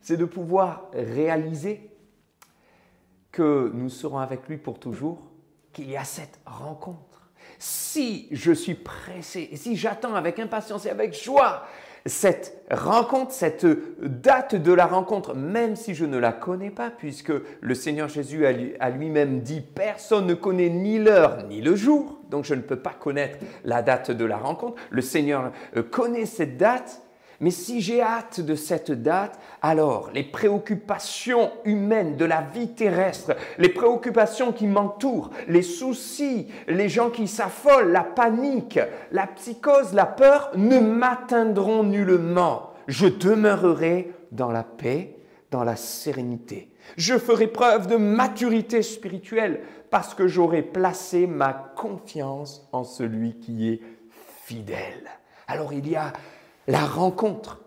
C'est de pouvoir réaliser que nous serons avec lui pour toujours, qu'il y a cette rencontre. Si je suis pressé, et si j'attends avec impatience et avec joie cette rencontre, cette date de la rencontre, même si je ne la connais pas, puisque le Seigneur Jésus a lui-même dit « Personne ne connaît ni l'heure ni le jour », donc je ne peux pas connaître la date de la rencontre. Le Seigneur connaît cette date. Mais si j'ai hâte de cette date, alors les préoccupations humaines de la vie terrestre, les préoccupations qui m'entourent, les soucis, les gens qui s'affolent, la panique, la psychose, la peur ne m'atteindront nullement. Je demeurerai dans la paix, dans la sérénité. Je ferai preuve de maturité spirituelle parce que j'aurai placé ma confiance en celui qui est fidèle. Alors il y a la rencontre,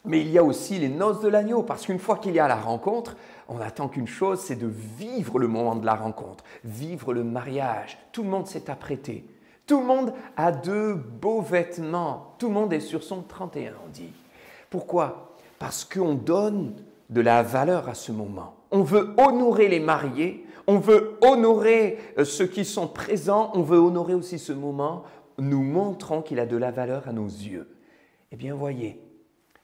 mais il y a aussi les noces de l'agneau, parce qu'une fois qu'il y a la rencontre, on n'attend qu'une chose, c'est de vivre le moment de la rencontre, vivre le mariage. Tout le monde s'est apprêté, tout le monde a de beaux vêtements, tout le monde est sur son 31, on dit. Pourquoi? Parce qu'on donne de la valeur à ce moment. On veut honorer les mariés, on veut honorer ceux qui sont présents, on veut honorer aussi ce moment. Nous montrons qu'il a de la valeur à nos yeux. Eh bien, voyez,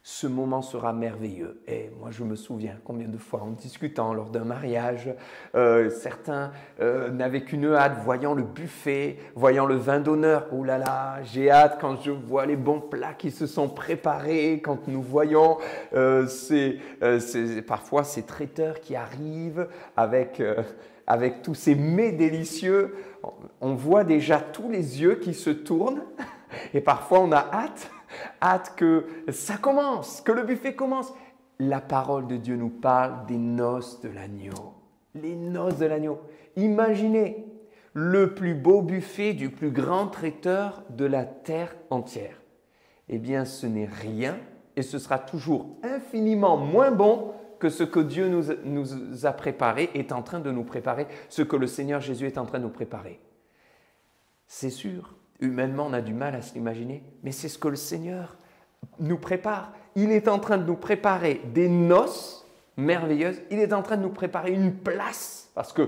ce moment sera merveilleux. Et moi, je me souviens combien de fois, en discutant lors d'un mariage, certains n'avaient qu'une hâte, voyant le buffet, voyant le vin d'honneur. Oh là là, j'ai hâte quand je vois les bons plats qui se sont préparés, quand nous voyons parfois ces traiteurs qui arrivent avec tous ces mets délicieux. On voit déjà tous les yeux qui se tournent et parfois on a hâte que ça commence, que le buffet commence. La parole de Dieu nous parle des noces de l'agneau. Les noces de l'agneau. Imaginez le plus beau buffet du plus grand traiteur de la terre entière. Eh bien, ce n'est rien et ce sera toujours infiniment moins bon que ce que Dieu nous a préparé, est en train de nous préparer, ce que le Seigneur Jésus est en train de nous préparer. C'est sûr. Humainement, on a du mal à se l'imaginer, mais c'est ce que le Seigneur nous prépare. Il est en train de nous préparer des noces merveilleuses. Il est en train de nous préparer une place, parce que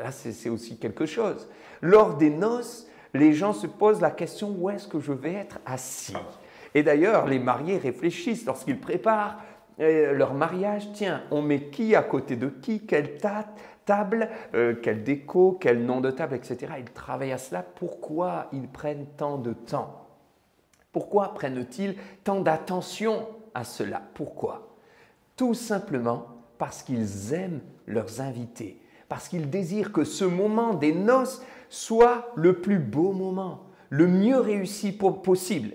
là, c'est aussi quelque chose. Lors des noces, les gens se posent la question « Où est-ce que je vais être assis ?» Et d'ailleurs, les mariés réfléchissent lorsqu'ils préparent leur mariage. Tiens, on met qui à côté de qui, quelle table, quelle déco, quel nom de table, etc. Ils travaillent à cela. Pourquoi ils prennent tant de temps? Pourquoi prennent-ils tant d'attention à cela? Pourquoi? Tout simplement parce qu'ils aiment leurs invités, parce qu'ils désirent que ce moment des noces soit le plus beau moment, le mieux réussi possible.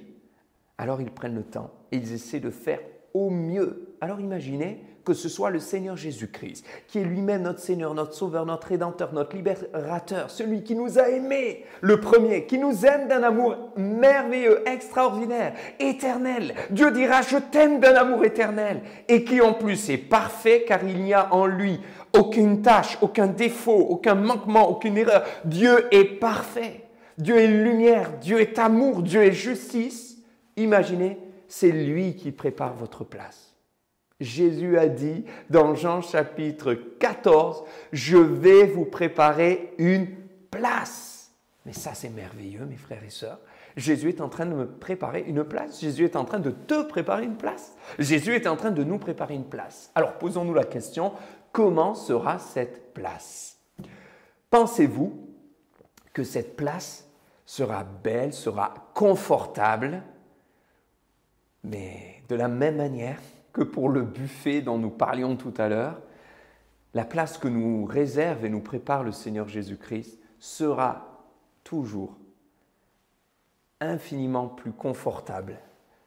Alors ils prennent le temps et ils essaient de faire au mieux. Alors imaginez que ce soit le Seigneur Jésus-Christ, qui est lui-même notre Seigneur, notre Sauveur, notre Rédempteur, notre Libérateur, celui qui nous a aimés, le premier, qui nous aime d'un amour merveilleux, extraordinaire, éternel. Dieu dira « Je t'aime d'un amour éternel » et qui en plus est parfait car il n'y a en lui aucune tâche, aucun défaut, aucun manquement, aucune erreur. Dieu est parfait. Dieu est lumière, Dieu est amour, Dieu est justice. Imaginez, c'est lui qui prépare votre place. Jésus a dit dans Jean chapitre 14, « Je vais vous préparer une place. » Mais ça, c'est merveilleux, mes frères et sœurs. Jésus est en train de me préparer une place. Jésus est en train de te préparer une place. Jésus est en train de nous préparer une place. Alors, posons-nous la question, comment sera cette place? Pensez-vous que cette place sera belle, sera confortable, mais de la même manière que pour le buffet dont nous parlions tout à l'heure, la place que nous réserve et nous prépare le Seigneur Jésus-Christ sera toujours infiniment plus confortable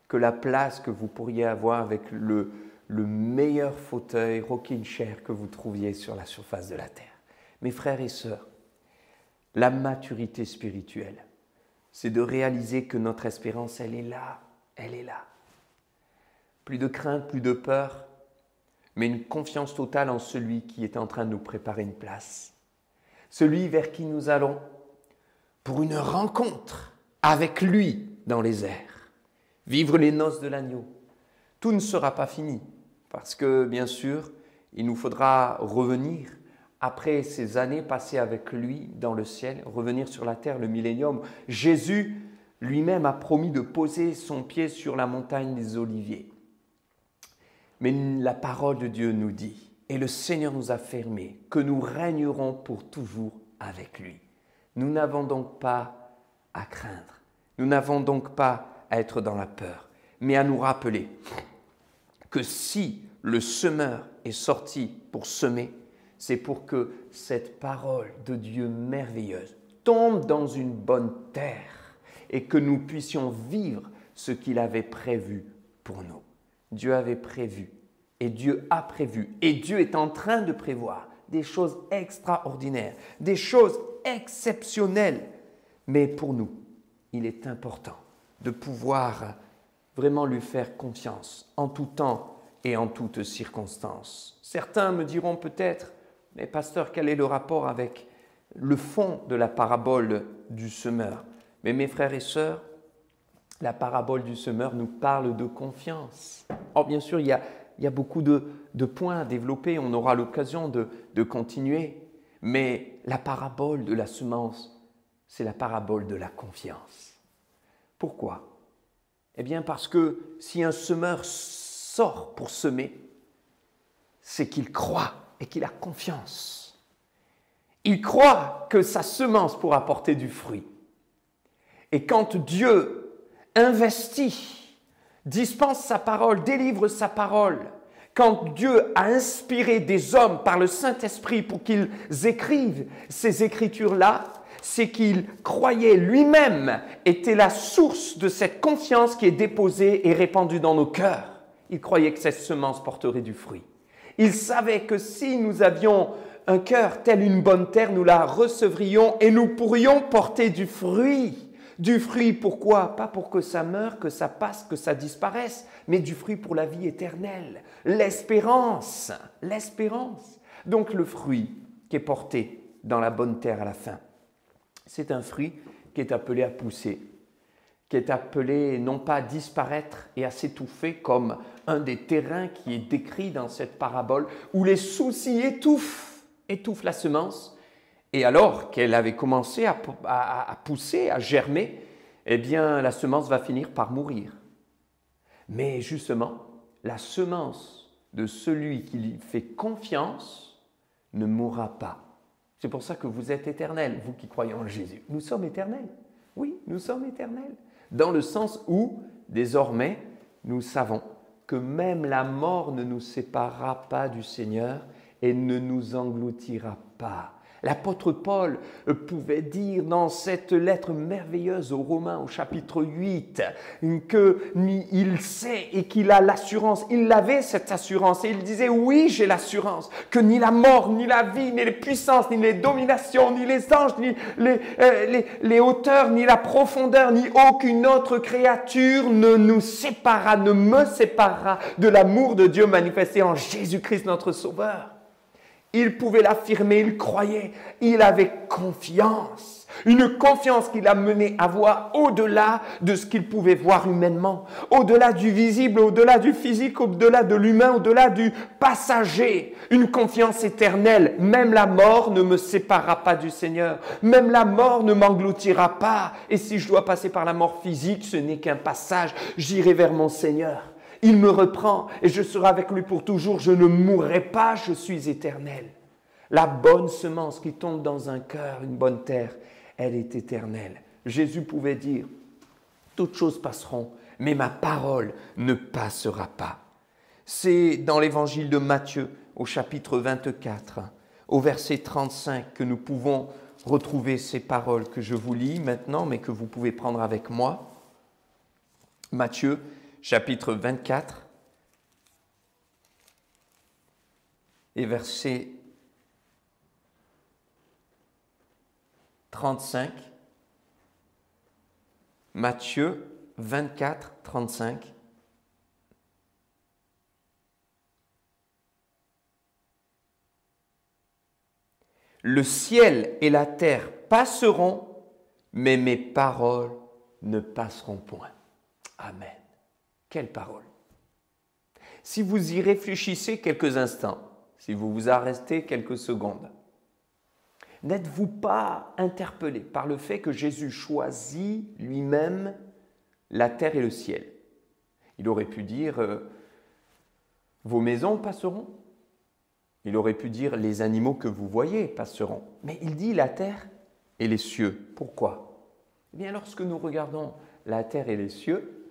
que la place que vous pourriez avoir avec le meilleur fauteuil rocking chair que vous trouviez sur la surface de la terre. Mes frères et sœurs, la maturité spirituelle, c'est de réaliser que notre espérance, elle est là, elle est là. Plus de crainte, plus de peur, mais une confiance totale en celui qui est en train de nous préparer une place. Celui vers qui nous allons pour une rencontre avec lui dans les airs. Vivre les noces de l'agneau. Tout ne sera pas fini, parce que bien sûr, il nous faudra revenir après ces années passées avec lui dans le ciel, revenir sur la terre, le millénium. Jésus lui-même a promis de poser son pied sur la montagne des Oliviers. Mais la parole de Dieu nous dit, et le Seigneur nous a affirmé, que nous régnerons pour toujours avec lui. Nous n'avons donc pas à craindre, nous n'avons donc pas à être dans la peur, mais à nous rappeler que si le semeur est sorti pour semer, c'est pour que cette parole de Dieu merveilleuse tombe dans une bonne terre et que nous puissions vivre ce qu'il avait prévu pour nous. Dieu avait prévu et Dieu a prévu et Dieu est en train de prévoir des choses extraordinaires, des choses exceptionnelles. Mais pour nous, il est important de pouvoir vraiment lui faire confiance en tout temps et en toutes circonstances. Certains me diront peut-être, mais pasteur, quel est le rapport avec le fond de la parabole du semeur? Mais mes frères et sœurs, la parabole du semeur nous parle de confiance. Or, bien sûr, il y a beaucoup de points à développer, on aura l'occasion de continuer, mais la parabole de la semence, c'est la parabole de la confiance. Pourquoi? Eh bien parce que si un semeur sort pour semer, c'est qu'il croit et qu'il a confiance. Il croit que sa semence pourra porter du fruit. Et quand Dieu investit, dispense sa parole, délivre sa parole, quand Dieu a inspiré des hommes par le Saint-Esprit pour qu'ils écrivent ces écritures-là, c'est qu'il croyait lui-même était la source de cette confiance qui est déposée et répandue dans nos cœurs. Il croyait que cette semence porterait du fruit. Il savait que si nous avions un cœur tel une bonne terre, nous la recevrions et nous pourrions porter du fruit. Du fruit, pourquoi? Pas pour que ça meure, que ça passe, que ça disparaisse, mais du fruit pour la vie éternelle. L'espérance, l'espérance. Donc le fruit qui est porté dans la bonne terre à la fin, c'est un fruit qui est appelé à pousser, qui est appelé non pas à disparaître et à s'étouffer comme un des terrains qui est décrit dans cette parabole, où les soucis étouffent la semence. Et alors qu'elle avait commencé à pousser, à germer, eh bien la semence va finir par mourir. Mais justement, la semence de celui qui lui fait confiance ne mourra pas. C'est pour ça que vous êtes éternels, vous qui croyez en Jésus. Nous sommes éternels. Oui, nous sommes éternels. Dans le sens où, désormais, nous savons que même la mort ne nous séparera pas du Seigneur et ne nous engloutira pas. L'apôtre Paul pouvait dire dans cette lettre merveilleuse aux Romains au chapitre 8 qu'il sait et qu'il a l'assurance, il avait cette assurance et il disait oui j'ai l'assurance que ni la mort, ni la vie, ni les puissances, ni les dominations, ni les anges, ni les hauteurs, ni la profondeur, ni aucune autre créature ne nous séparera, ne me séparera de l'amour de Dieu manifesté en Jésus-Christ notre Sauveur. Il pouvait l'affirmer, il croyait, il avait confiance. Une confiance qui l'a mené à voir au-delà de ce qu'il pouvait voir humainement, au-delà du visible, au-delà du physique, au-delà de l'humain, au-delà du passager. Une confiance éternelle. Même la mort ne me séparera pas du Seigneur. Même la mort ne m'engloutira pas. Et si je dois passer par la mort physique, ce n'est qu'un passage. J'irai vers mon Seigneur. Il me reprend et je serai avec lui pour toujours. Je ne mourrai pas, je suis éternel. La bonne semence qui tombe dans un cœur, une bonne terre, elle est éternelle. Jésus pouvait dire, toutes choses passeront, mais ma parole ne passera pas. C'est dans l'évangile de Matthieu, au chapitre 24, au verset 35, que nous pouvons retrouver ces paroles que je vous lis maintenant, mais que vous pouvez prendre avec moi. Matthieu, chapitre 24, et verset 35. Matthieu 24, 35. Le ciel et la terre passeront, mais mes paroles ne passeront point. Amen. Quelle parole! Si vous y réfléchissez quelques instants, si vous vous arrêtez quelques secondes, n'êtes-vous pas interpellé par le fait que Jésus choisit lui-même la terre et le ciel? Il aurait pu dire vos maisons passeront. Il aurait pu dire les animaux que vous voyez passeront. Mais il dit la terre et les cieux. Pourquoi? Eh bien, lorsque nous regardons la terre et les cieux,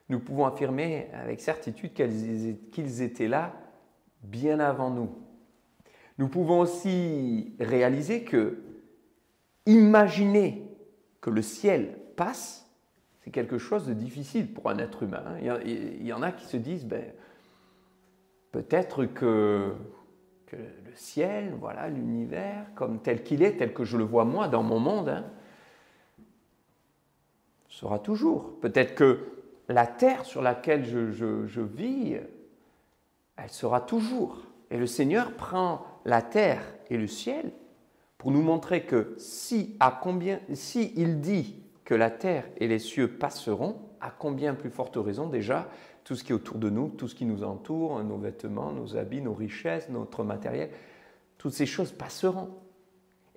nous pouvons affirmer avec certitude qu'ils étaient là bien avant nous. Nous pouvons aussi réaliser que imaginer que le ciel passe, c'est quelque chose de difficile pour un être humain. Il y en a qui se disent, peut-être que le ciel, voilà, l'univers, comme tel qu'il est, tel que je le vois moi dans mon monde, sera toujours. Peut-être que la terre sur laquelle je vis, elle sera toujours. Et le Seigneur prend la terre et le ciel pour nous montrer que si il dit que la terre et les cieux passeront, à combien plus forte raison déjà tout ce qui est autour de nous, tout ce qui nous entoure, nos vêtements, nos habits, nos richesses, notre matériel, toutes ces choses passeront.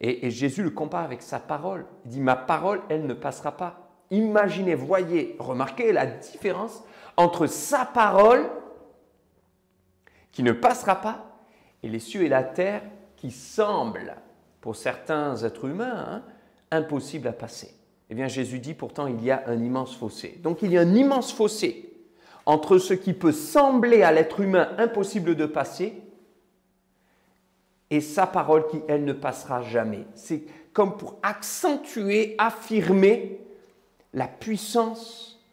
Et Jésus le compare avec sa parole. Il dit, ma parole, elle ne passera pas. Imaginez, voyez, remarquez la différence entre sa parole qui ne passera pas et les cieux et la terre qui semblent, pour certains êtres humains, impossibles à passer. Eh bien, Jésus dit pourtant il y a un immense fossé. Donc, il y a un immense fossé entre ce qui peut sembler à l'être humain impossible de passer et sa parole qui, elle, ne passera jamais. C'est comme pour accentuer, affirmer la puissance,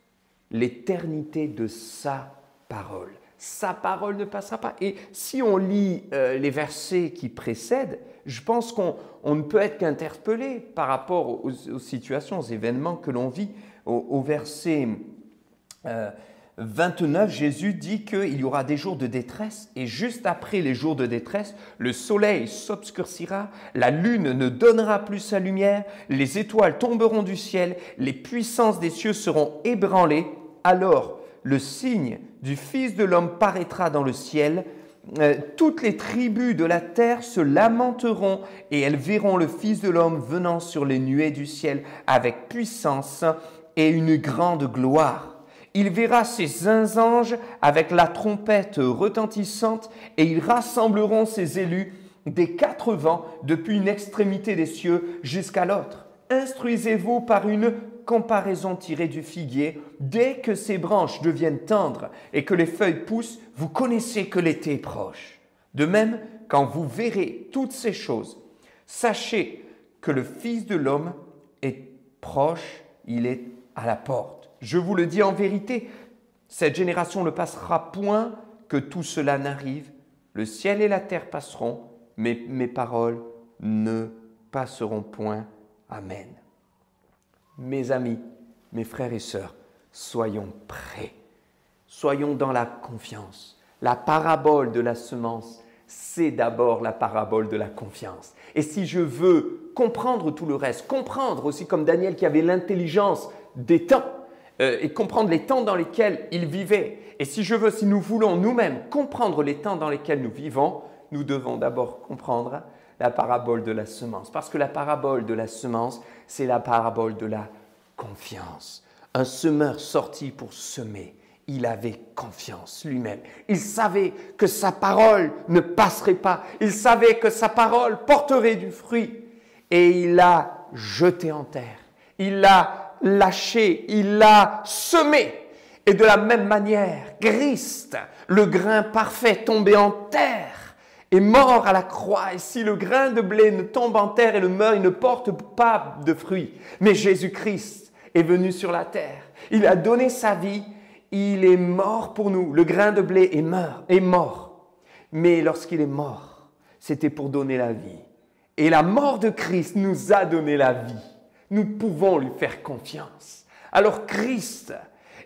l'éternité de sa parole. Sa parole ne passera pas. Et si on lit les versets qui précèdent, je pense qu'on ne peut être qu'interpellé par rapport aux situations, aux événements que l'on vit. Au verset 29, Jésus dit qu'il y aura des jours de détresse et juste après les jours de détresse, le soleil s'obscurcira, la lune ne donnera plus sa lumière, les étoiles tomberont du ciel, les puissances des cieux seront ébranlées. Alors, le signe du Fils de l'homme paraîtra dans le ciel. Toutes les tribus de la terre se lamenteront et elles verront le Fils de l'homme venant sur les nuées du ciel avec puissance et une grande gloire. Il verra ses anges avec la trompette retentissante et ils rassembleront ses élus des quatre vents depuis une extrémité des cieux jusqu'à l'autre. Instruisez-vous par une comparaison tirée du figuier. Dès que ses branches deviennent tendres et que les feuilles poussent, vous connaissez que l'été est proche. De même, quand vous verrez toutes ces choses, sachez que le Fils de l'homme est proche, il est à la porte. Je vous le dis en vérité, cette génération ne passera point que tout cela n'arrive. Le ciel et la terre passeront, mais mes paroles ne passeront point. Amen. Mes amis, mes frères et sœurs, soyons prêts. Soyons dans la confiance. La parabole de la semence, c'est d'abord la parabole de la confiance. Et si je veux comprendre tout le reste, comprendre aussi comme Daniel qui avait l'intelligence des temps et comprendre les temps dans lesquels il vivait, et si nous voulons nous-mêmes comprendre les temps dans lesquels nous vivons, nous devons d'abord comprendre la parabole de la semence. Parce que la parabole de la semence, c'est la parabole de la confiance. Un semeur sorti pour semer, il avait confiance lui-même. Il savait que sa parole ne passerait pas. Il savait que sa parole porterait du fruit. Et il l'a jeté en terre. Il l'a lâché. Il l'a semé. Et de la même manière, Christ, le grain parfait tombé en terre, est mort à la croix. Et si le grain de blé ne tombe en terre et le meurt, il ne porte pas de fruits. Mais Jésus-Christ est venu sur la terre. Il a donné sa vie. Il est mort pour nous. Le grain de blé est mort. Mais lorsqu'il est mort, c'était pour donner la vie. Et la mort de Christ nous a donné la vie. Nous pouvons lui faire confiance. Alors Christ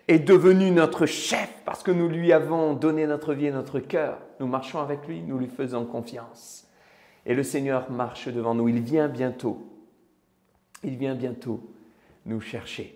est devenu notre chef parce que nous lui avons donné notre vie et notre cœur. Nous marchons avec lui, nous lui faisons confiance. Et le Seigneur marche devant nous. Il vient bientôt. Il vient bientôt nous chercher.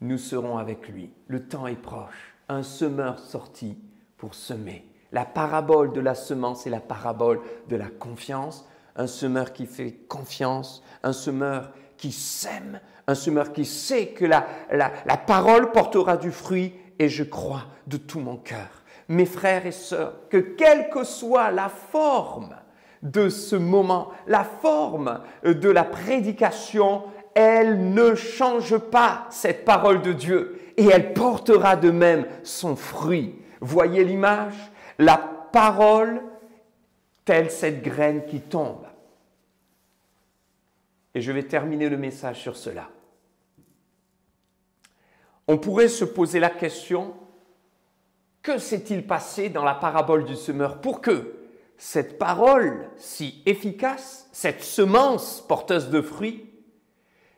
Nous serons avec lui. Le temps est proche. Un semeur sorti pour semer. La parabole de la semence est la parabole de la confiance. Un semeur qui fait confiance. Un semeur qui sème. Un semeur qui sait que la parole portera du fruit. Et je crois de tout mon cœur, mes frères et sœurs, que quelle que soit la forme de ce moment, la forme de la prédication, elle ne change pas cette parole de Dieu et elle portera de même son fruit. Voyez l'image? La parole, telle cette graine qui tombe. Et je vais terminer le message sur cela. On pourrait se poser la question, que s'est-il passé dans la parabole du semeur pour que cette parole si efficace, cette semence porteuse de fruits,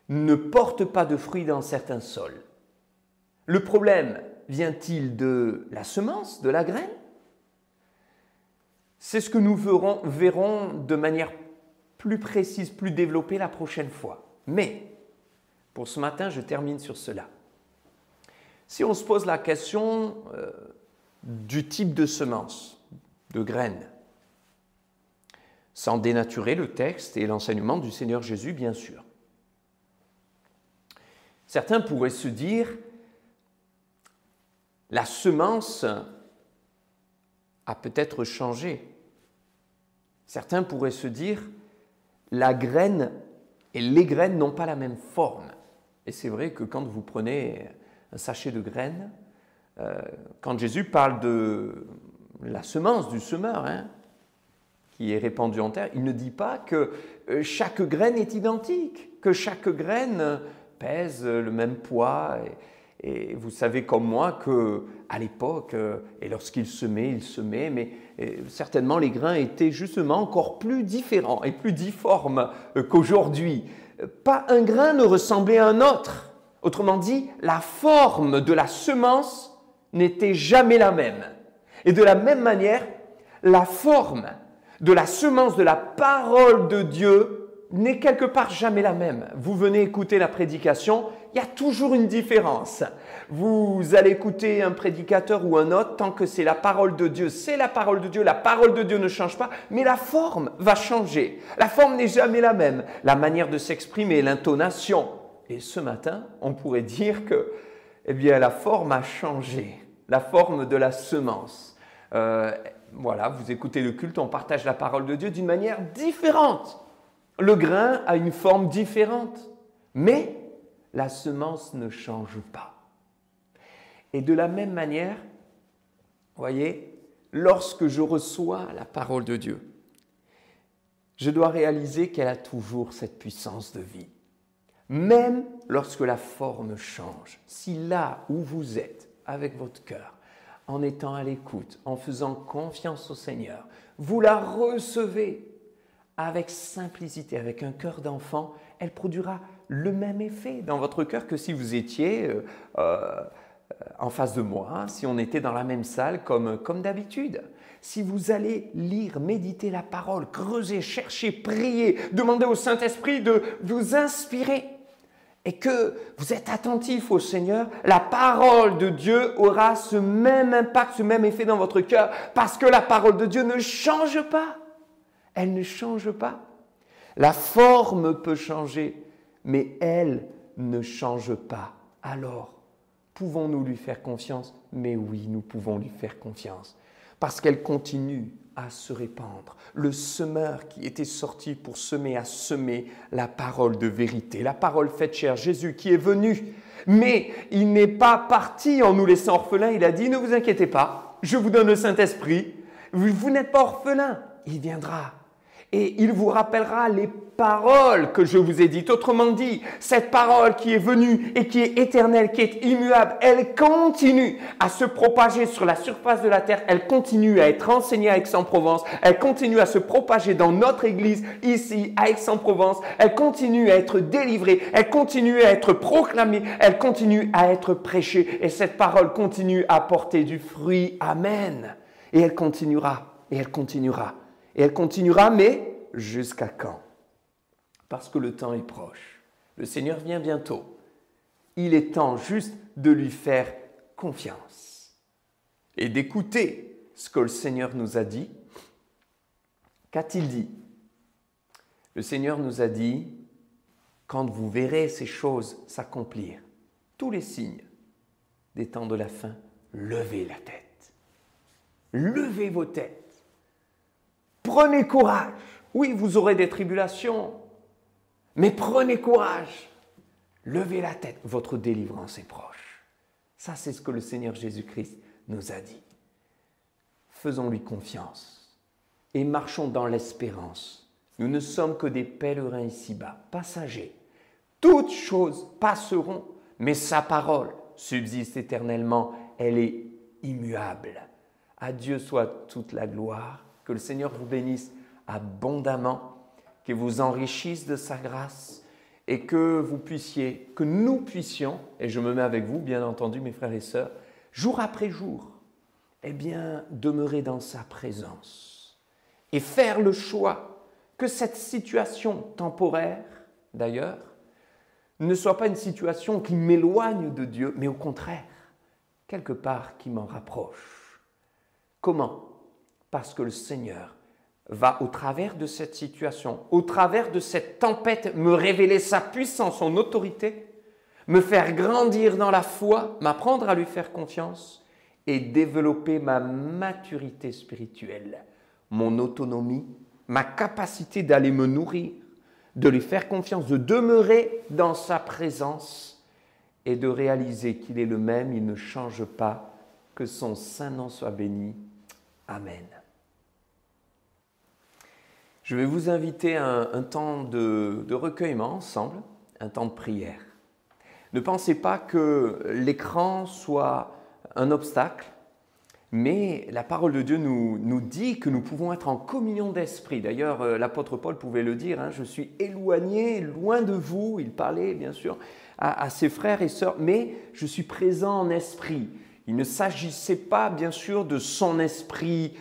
ne porte pas de fruits dans certains sols? Le problème vient-il de la semence, de la graine? C'est ce que nous verrons de manière plus précise, plus développée la prochaine fois. Mais pour ce matin, je termine sur cela. Si on se pose la question du type de semence, de graine, sans dénaturer le texte et l'enseignement du Seigneur Jésus, bien sûr. Certains pourraient se dire, la semence a peut-être changé. Certains pourraient se dire, la graine et les graines n'ont pas la même forme. Et c'est vrai que quand vous prenez un sachet de graines, quand Jésus parle de la semence du semeur, qui est répandue en terre, il ne dit pas que chaque graine est identique, que chaque graine pèse le même poids. Et vous savez comme moi qu'à l'époque, et lorsqu'il semait, mais certainement les grains étaient justement encore plus différents et plus difformes qu'aujourd'hui. Pas un grain ne ressemblait à un autre. Autrement dit, la forme de la semence n'était jamais la même. Et de la même manière, la forme de la semence de la parole de Dieu n'est quelque part jamais la même. Vous venez écouter la prédication, il y a toujours une différence. Vous allez écouter un prédicateur ou un autre, tant que c'est la parole de Dieu, c'est la parole de Dieu ne change pas, mais la forme va changer. La forme n'est jamais la même. La manière de s'exprimer, l'intonation. Et ce matin, on pourrait dire que la forme a changé, la forme de la semence. Voilà, vous écoutez le culte, on partage la parole de Dieu d'une manière différente. Le grain a une forme différente, mais la semence ne change pas. Et de la même manière, voyez, lorsque je reçois la parole de Dieu, je dois réaliser qu'elle a toujours cette puissance de vie. Même lorsque la forme change, si là où vous êtes, avec votre cœur, en étant à l'écoute, en faisant confiance au Seigneur, vous la recevez avec simplicité, avec un cœur d'enfant, elle produira le même effet dans votre cœur que si vous étiez en face de moi, si on était dans la même salle comme d'habitude. Si vous allez lire, méditer la parole, creuser, chercher, prier, demander au Saint-Esprit de vous inspirer et que vous êtes attentif au Seigneur, la parole de Dieu aura ce même impact, ce même effet dans votre cœur parce que la parole de Dieu ne change pas. Elle ne change pas. La forme peut changer, mais elle ne change pas. Alors, pouvons-nous lui faire confiance? Mais oui, nous pouvons lui faire confiance. Parce qu'elle continue à se répandre. Le semeur qui était sorti pour semer a semé la parole de vérité, la parole faite chair, Jésus qui est venu. Mais il n'est pas parti en nous laissant orphelins. Il a dit, ne vous inquiétez pas, je vous donne le Saint-Esprit. Vous n'êtes pas orphelins, il viendra. Et il vous rappellera les paroles que je vous ai dites. Autrement dit, cette parole qui est venue et qui est éternelle, qui est immuable, elle continue à se propager sur la surface de la terre. Elle continue à être enseignée à Aix-en-Provence. Elle continue à se propager dans notre église ici à Aix-en-Provence. Elle continue à être délivrée. Elle continue à être proclamée. Elle continue à être prêchée. Et cette parole continue à porter du fruit. Amen. Et elle continuera. Et elle continuera. Et elle continuera, mais jusqu'à quand? Parce que le temps est proche. Le Seigneur vient bientôt. Il est temps juste de lui faire confiance et d'écouter ce que le Seigneur nous a dit. Qu'a-t-il dit? Le Seigneur nous a dit, quand vous verrez ces choses s'accomplir, tous les signes des temps de la fin, levez la tête. Levez vos têtes. Prenez courage. Oui, vous aurez des tribulations, mais prenez courage. Levez la tête. Votre délivrance est proche. Ça, c'est ce que le Seigneur Jésus-Christ nous a dit. Faisons-lui confiance et marchons dans l'espérance. Nous ne sommes que des pèlerins ici-bas, passagers. Toutes choses passeront, mais sa parole subsiste éternellement. Elle est immuable. À Dieu soit toute la gloire. Que le Seigneur vous bénisse abondamment, qu'il vous enrichisse de sa grâce et que vous puissiez, que nous puissions, et je me mets avec vous, bien entendu, mes frères et sœurs, jour après jour, eh bien, demeurer dans sa présence et faire le choix que cette situation temporaire, d'ailleurs, ne soit pas une situation qui m'éloigne de Dieu, mais au contraire, quelque part qui m'en rapproche. Comment? Parce que le Seigneur va, au travers de cette situation, au travers de cette tempête, me révéler sa puissance, son autorité, me faire grandir dans la foi, m'apprendre à lui faire confiance et développer ma maturité spirituelle, mon autonomie, ma capacité d'aller me nourrir, de lui faire confiance, de demeurer dans sa présence et de réaliser qu'il est le même, il ne change pas, que son saint nom soit béni. Amen. Je vais vous inviter à un temps de recueillement ensemble, un temps de prière. Ne pensez pas que l'écran soit un obstacle, mais la parole de Dieu nous dit que nous pouvons être en communion d'esprit. D'ailleurs, l'apôtre Paul pouvait le dire, hein, je suis éloigné, loin de vous. Il parlait bien sûr à ses frères et sœurs, mais je suis présent en esprit. Il ne s'agissait pas bien sûr de son esprit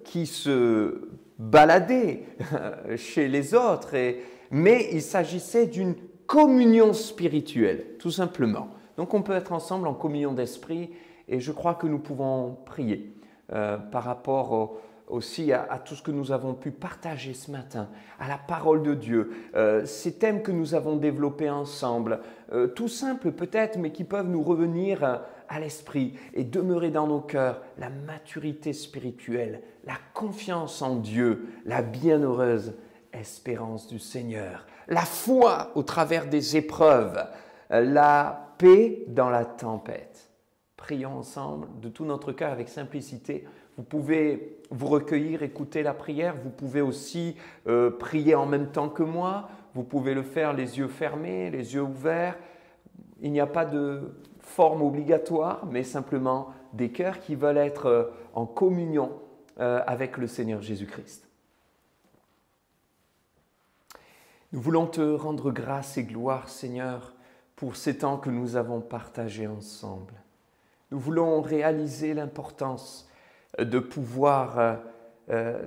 qui se baladait chez les autres, mais il s'agissait d'une communion spirituelle, tout simplement. Donc on peut être ensemble en communion d'esprit et je crois que nous pouvons prier par rapport aussi à tout ce que nous avons pu partager ce matin, à la parole de Dieu, ces thèmes que nous avons développés ensemble, tout simples peut-être, mais qui peuvent nous revenir à l'esprit et demeurer dans nos cœurs la maturité spirituelle, la confiance en Dieu, la bienheureuse espérance du Seigneur, la foi au travers des épreuves, la paix dans la tempête. Prions ensemble de tout notre cœur avec simplicité. Vous pouvez vous recueillir, écouter la prière. Vous pouvez aussi prier en même temps que moi. Vous pouvez le faire les yeux fermés, les yeux ouverts. Il n'y a pas de forme obligatoire, mais simplement des cœurs qui veulent être en communion avec le Seigneur Jésus-Christ. Nous voulons te rendre grâce et gloire, Seigneur, pour ces temps que nous avons partagés ensemble. Nous voulons réaliser l'importance de pouvoir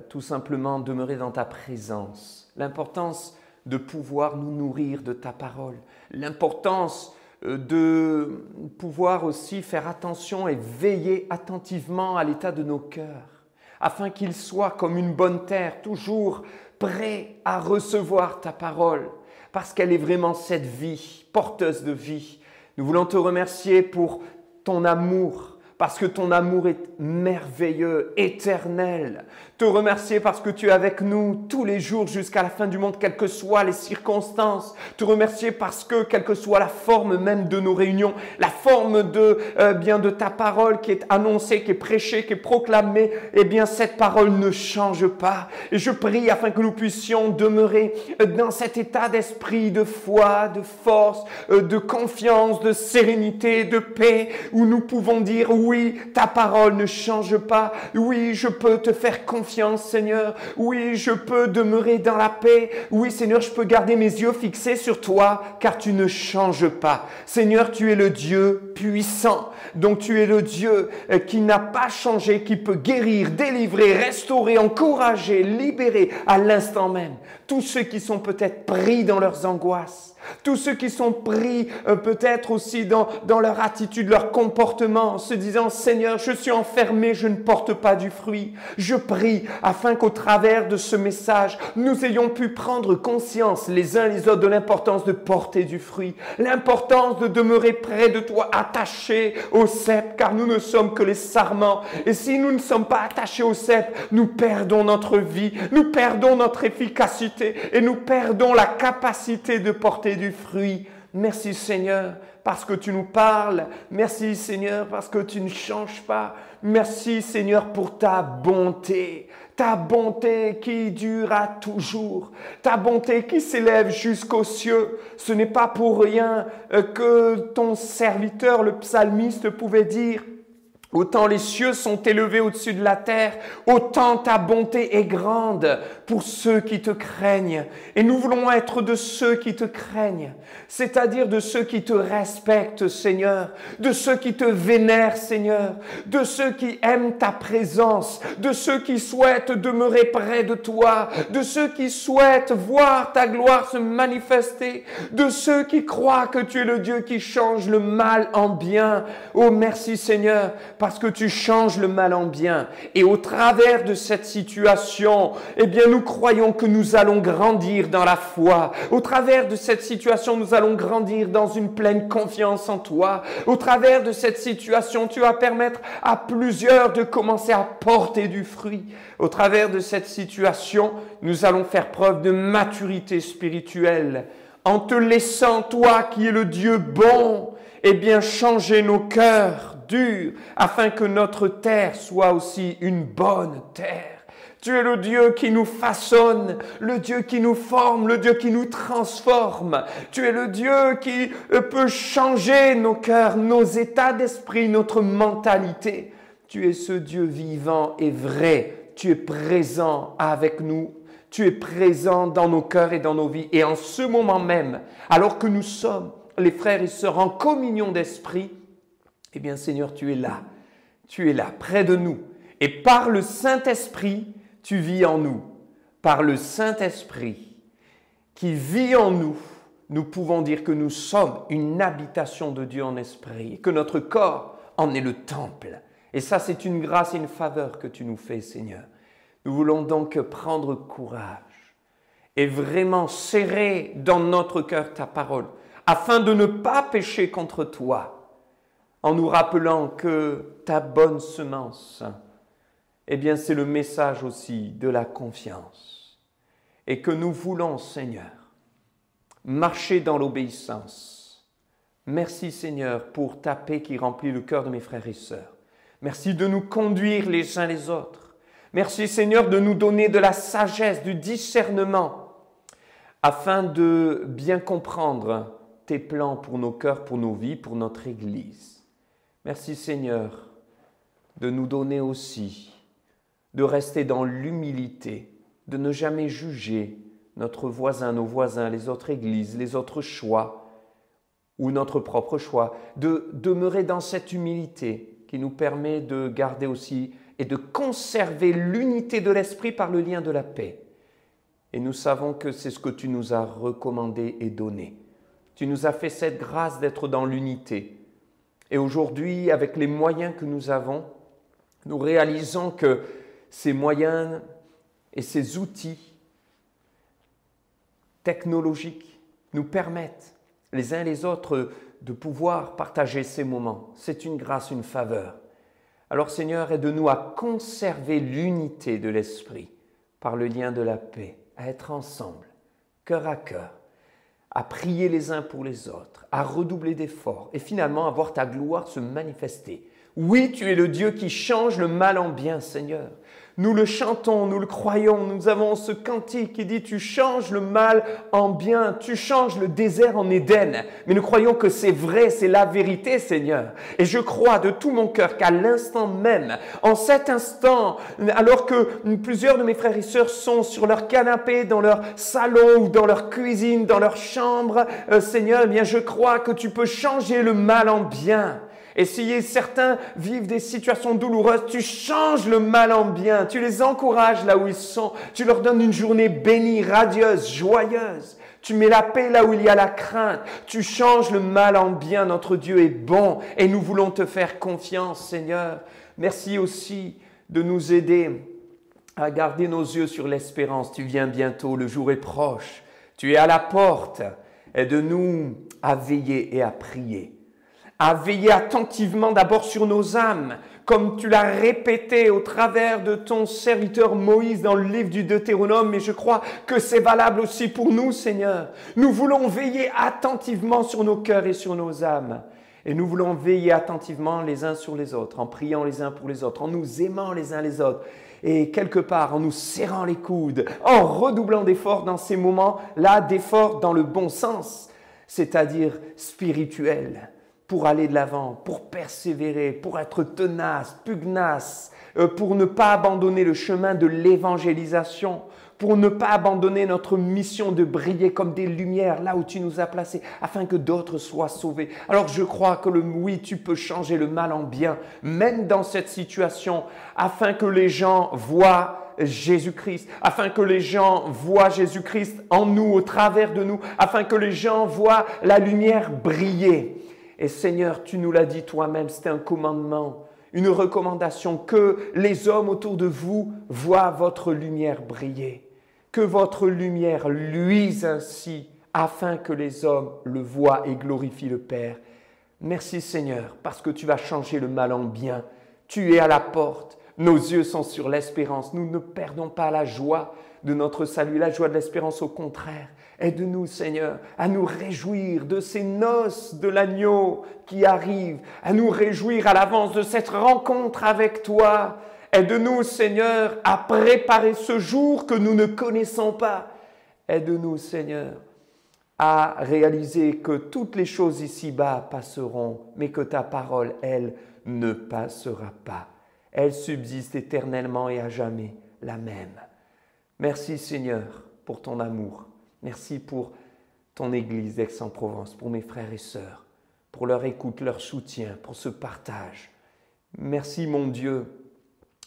tout simplement demeurer dans ta présence, l'importance de pouvoir nous nourrir de ta parole, l'importance de pouvoir aussi faire attention et veiller attentivement à l'état de nos cœurs, afin qu'ils soient comme une bonne terre, toujours prêts à recevoir ta parole, parce qu'elle est vraiment cette vie, porteuse de vie. Nous voulons te remercier pour ton amour, parce que ton amour est merveilleux, éternel. Te remercier parce que tu es avec nous tous les jours jusqu'à la fin du monde, quelles que soient les circonstances. Te remercier parce que, quelle que soit la forme même de nos réunions, la forme de ta parole qui est annoncée, qui est prêchée, qui est proclamée, eh bien cette parole ne change pas. Et je prie afin que nous puissions demeurer dans cet état d'esprit, de foi, de force, de confiance, de sérénité, de paix, où nous pouvons dire oui, ta parole ne change pas. Oui, je peux te faire confiance, Seigneur. Oui, je peux demeurer dans la paix. Oui, Seigneur, je peux garder mes yeux fixés sur toi, car tu ne changes pas. Seigneur, tu es le Dieu puissant. Donc, tu es le Dieu qui n'a pas changé, qui peut guérir, délivrer, restaurer, encourager, libérer à l'instant même. Tous ceux qui sont peut-être pris dans leurs angoisses, tous ceux qui sont pris peut-être aussi dans leur attitude, leur comportement, se disant « Seigneur, je suis enfermé, je ne porte pas du fruit. » Je prie afin qu'au travers de ce message, nous ayons pu prendre conscience les uns les autres de l'importance de porter du fruit, l'importance de demeurer près de toi, attachés au cep, car nous ne sommes que les sarments. Et si nous ne sommes pas attachés au cep, nous perdons notre vie, nous perdons notre efficacité et nous perdons la capacité de porter du fruit. Merci Seigneur parce que tu nous parles. Merci Seigneur parce que tu ne changes pas. Merci Seigneur pour ta bonté qui durera toujours, ta bonté qui s'élève jusqu'aux cieux. Ce n'est pas pour rien que ton serviteur, le psalmiste, pouvait dire: autant les cieux sont élevés au-dessus de la terre, autant ta bonté est grande pour ceux qui te craignent. Et nous voulons être de ceux qui te craignent, c'est-à-dire de ceux qui te respectent, Seigneur, de ceux qui te vénèrent, Seigneur, de ceux qui aiment ta présence, de ceux qui souhaitent demeurer près de toi, de ceux qui souhaitent voir ta gloire se manifester, de ceux qui croient que tu es le Dieu qui change le mal en bien. Oh, merci Seigneur, parce que tu changes le mal en bien. Et au travers de cette situation, eh bien, nous croyons que nous allons grandir dans la foi. Au travers de cette situation, nous allons grandir dans une pleine confiance en toi. Au travers de cette situation, tu vas permettre à plusieurs de commencer à porter du fruit. Au travers de cette situation, nous allons faire preuve de maturité spirituelle en te laissant, toi qui es le Dieu bon, eh bien, changer nos cœurs durs afin que notre terre soit aussi une bonne terre. Tu es le Dieu qui nous façonne, le Dieu qui nous forme, le Dieu qui nous transforme. Tu es le Dieu qui peut changer nos cœurs, nos états d'esprit, notre mentalité. Tu es ce Dieu vivant et vrai. Tu es présent avec nous. Tu es présent dans nos cœurs et dans nos vies. Et en ce moment même, alors que nous sommes les frères et sœurs en communion d'esprit, eh bien Seigneur, tu es là, près de nous. Et par le Saint-Esprit, tu vis en nous. Par le Saint-Esprit qui vit en nous, nous pouvons dire que nous sommes une habitation de Dieu en esprit, et que notre corps en est le temple. Et ça, c'est une grâce et une faveur que tu nous fais, Seigneur. Nous voulons donc prendre courage et vraiment serrer dans notre cœur ta parole, afin de ne pas pécher contre toi, en nous rappelant que ta bonne semence, eh bien, c'est le message aussi de la confiance. Et que nous voulons, Seigneur, marcher dans l'obéissance. Merci, Seigneur, pour ta paix qui remplit le cœur de mes frères et sœurs. Merci de nous conduire les uns les autres. Merci, Seigneur, de nous donner de la sagesse, du discernement, afin de bien comprendre tes plans pour nos cœurs, pour nos vies, pour notre Église. Merci, Seigneur, de nous donner aussi de rester dans l'humilité, de ne jamais juger notre voisin, nos voisins, les autres églises, les autres choix, ou notre propre choix, de demeurer dans cette humilité qui nous permet de garder aussi et de conserver l'unité de l'esprit par le lien de la paix. Et nous savons que c'est ce que tu nous as recommandé et donné. Tu nous as fait cette grâce d'être dans l'unité. Et aujourd'hui, avec les moyens que nous avons, nous réalisons que ces moyens et ces outils technologiques nous permettent les uns les autres de pouvoir partager ces moments. C'est une grâce, une faveur. Alors Seigneur, aide-nous à conserver l'unité de l'esprit par le lien de la paix, à être ensemble, cœur à cœur, à prier les uns pour les autres, à redoubler d'efforts et finalement à voir ta gloire se manifester. Oui, tu es le Dieu qui change le mal en bien, Seigneur. Nous le chantons, nous le croyons, nous avons ce cantique qui dit « Tu changes le mal en bien, tu changes le désert en Éden ». Mais nous croyons que c'est vrai, c'est la vérité, Seigneur. Et je crois de tout mon cœur qu'à l'instant même, en cet instant, alors que plusieurs de mes frères et sœurs sont sur leur canapé, dans leur salon ou dans leur cuisine, dans leur chambre, Seigneur, eh bien je crois que tu peux changer le mal en bien. Et si certains vivent des situations douloureuses, tu changes le mal en bien, tu les encourages là où ils sont, tu leur donnes une journée bénie, radieuse, joyeuse. Tu mets la paix là où il y a la crainte, tu changes le mal en bien, notre Dieu est bon et nous voulons te faire confiance, Seigneur. Merci aussi de nous aider à garder nos yeux sur l'espérance. Tu viens bientôt, le jour est proche, tu es à la porte. Aide-nous à veiller et à prier. À veiller attentivement d'abord sur nos âmes, comme tu l'as répété au travers de ton serviteur Moïse dans le livre du Deutéronome, mais je crois que c'est valable aussi pour nous, Seigneur. Nous voulons veiller attentivement sur nos cœurs et sur nos âmes. Et nous voulons veiller attentivement les uns sur les autres, en priant les uns pour les autres, en nous aimant les uns les autres. Et quelque part, en nous serrant les coudes, en redoublant d'efforts dans ces moments-là, d'efforts dans le bon sens, c'est-à-dire spirituel. Pour aller de l'avant, pour persévérer, pour être tenace, pugnace, pour ne pas abandonner le chemin de l'évangélisation, pour ne pas abandonner notre mission de briller comme des lumières là où tu nous as placés, afin que d'autres soient sauvés. Alors je crois que oui, tu peux changer le mal en bien, même dans cette situation, afin que les gens voient Jésus-Christ, afin que les gens voient Jésus-Christ en nous, au travers de nous, afin que les gens voient la lumière briller. Et Seigneur, tu nous l'as dit toi-même, c'est un commandement, une recommandation, que les hommes autour de vous voient votre lumière briller, que votre lumière luise ainsi, afin que les hommes le voient et glorifient le Père. Merci Seigneur, parce que tu vas changer le mal en bien. Tu es à la porte, nos yeux sont sur l'espérance. Nous ne perdons pas la joie de notre salut, la joie de l'espérance, au contraire. Aide-nous, Seigneur, à nous réjouir de ces noces de l'agneau qui arrivent, à nous réjouir à l'avance de cette rencontre avec toi. Aide-nous, Seigneur, à préparer ce jour que nous ne connaissons pas. Aide-nous, Seigneur, à réaliser que toutes les choses ici-bas passeront, mais que ta parole, elle, ne passera pas. Elle subsiste éternellement et à jamais la même. Merci, Seigneur, pour ton amour. Merci pour ton Église d'Aix-en-Provence, pour mes frères et sœurs, pour leur écoute, leur soutien, pour ce partage. Merci, mon Dieu,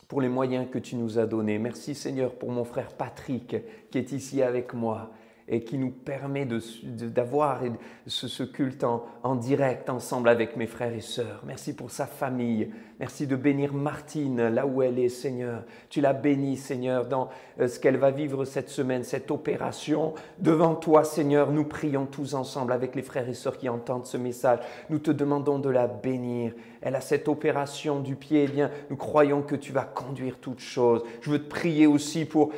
pour les moyens que tu nous as donnés. Merci, Seigneur, pour mon frère Patrick qui est ici avec moi et qui nous permet d'avoir ce culte en direct ensemble avec mes frères et sœurs. Merci pour sa famille. Merci de bénir Martine là où elle est, Seigneur. Tu l'as bénie, Seigneur, dans ce qu'elle va vivre cette semaine, cette opération. Devant toi, Seigneur, nous prions tous ensemble avec les frères et sœurs qui entendent ce message. Nous te demandons de la bénir. Elle a cette opération du pied. Eh bien, nous croyons que tu vas conduire toutes choses. Je veux te prier aussi pour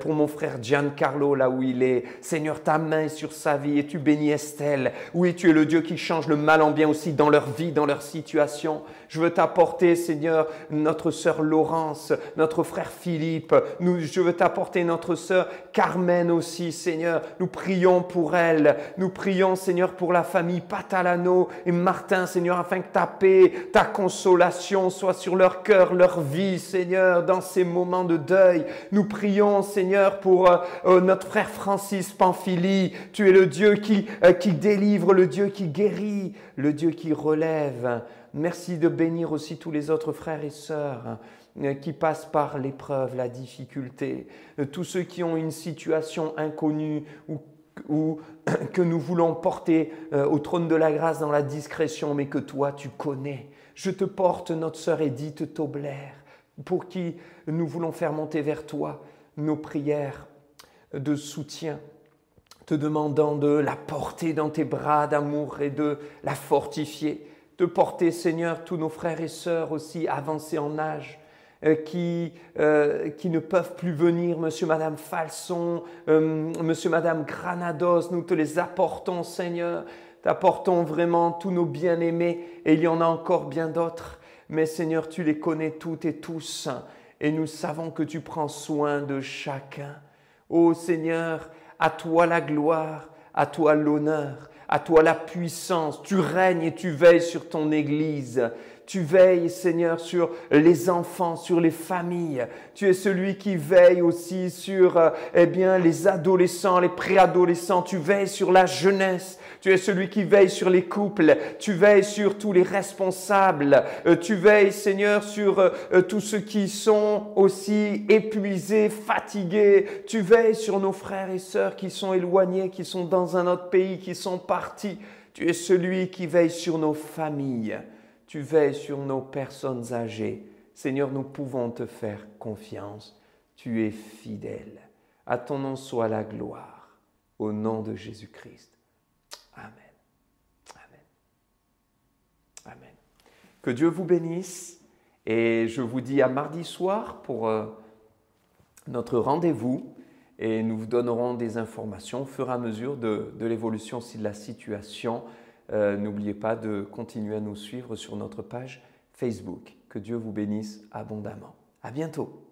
mon frère Giancarlo, là où il est. Seigneur, ta main est sur sa vie et tu bénis Estelle. Oui, tu es le Dieu qui change le mal en bien aussi dans leur vie, dans leur situation. Je veux t'apporter, Seigneur, notre sœur Laurence, notre frère Philippe. Je veux t'apporter notre sœur Carmen aussi, Seigneur. Nous prions pour elle. Nous prions, Seigneur, pour la famille Patalano et Martin, Seigneur, afin que ta paix, ta consolation soit sur leur cœur, leur vie, Seigneur, dans ces moments de deuil. Nous prions, Seigneur, pour notre frère Francis Pamphylie. Tu es le Dieu qui délivre, le Dieu qui guérit, le Dieu qui relève. Merci de bénir aussi tous les autres frères et sœurs qui passent par l'épreuve, la difficulté, tous ceux qui ont une situation inconnue ou que nous voulons porter au trône de la grâce dans la discrétion, mais que toi tu connais. Je te porte notre sœur Edith Taubler, pour qui nous voulons faire monter vers toi nos prières de soutien, te demandant de la porter dans tes bras d'amour et de la fortifier, de porter, Seigneur, tous nos frères et sœurs aussi avancés en âge, qui ne peuvent plus venir, monsieur, madame Falson, monsieur, madame Granados, nous te les apportons, Seigneur, t'apportons vraiment tous nos bien-aimés, et il y en a encore bien d'autres, mais Seigneur, tu les connais toutes et tous, et nous savons que tu prends soin de chacun. Ô Seigneur, à toi la gloire, à toi l'honneur, à toi la puissance. Tu règnes et tu veilles sur ton Église. Tu veilles, Seigneur, sur les enfants, sur les familles. Tu es celui qui veille aussi sur les adolescents, les préadolescents. Tu veilles sur la jeunesse. Tu es celui qui veille sur les couples. Tu veilles sur tous les responsables. Tu veilles, Seigneur, sur tous ceux qui sont aussi épuisés, fatigués. Tu veilles sur nos frères et sœurs qui sont éloignés, qui sont dans un autre pays, qui sont partis. Tu es celui qui veille sur nos familles. Tu veilles sur nos personnes âgées. Seigneur, nous pouvons te faire confiance. Tu es fidèle. À ton nom soit la gloire. Au nom de Jésus-Christ. Amen. Amen. Amen. Que Dieu vous bénisse. Et je vous dis à mardi soir pour notre rendez-vous. Et nous vous donnerons des informations au fur et à mesure de l'évolution aussi de la situation. N'oubliez pas de continuer à nous suivre sur notre page Facebook. Que Dieu vous bénisse abondamment. À bientôt.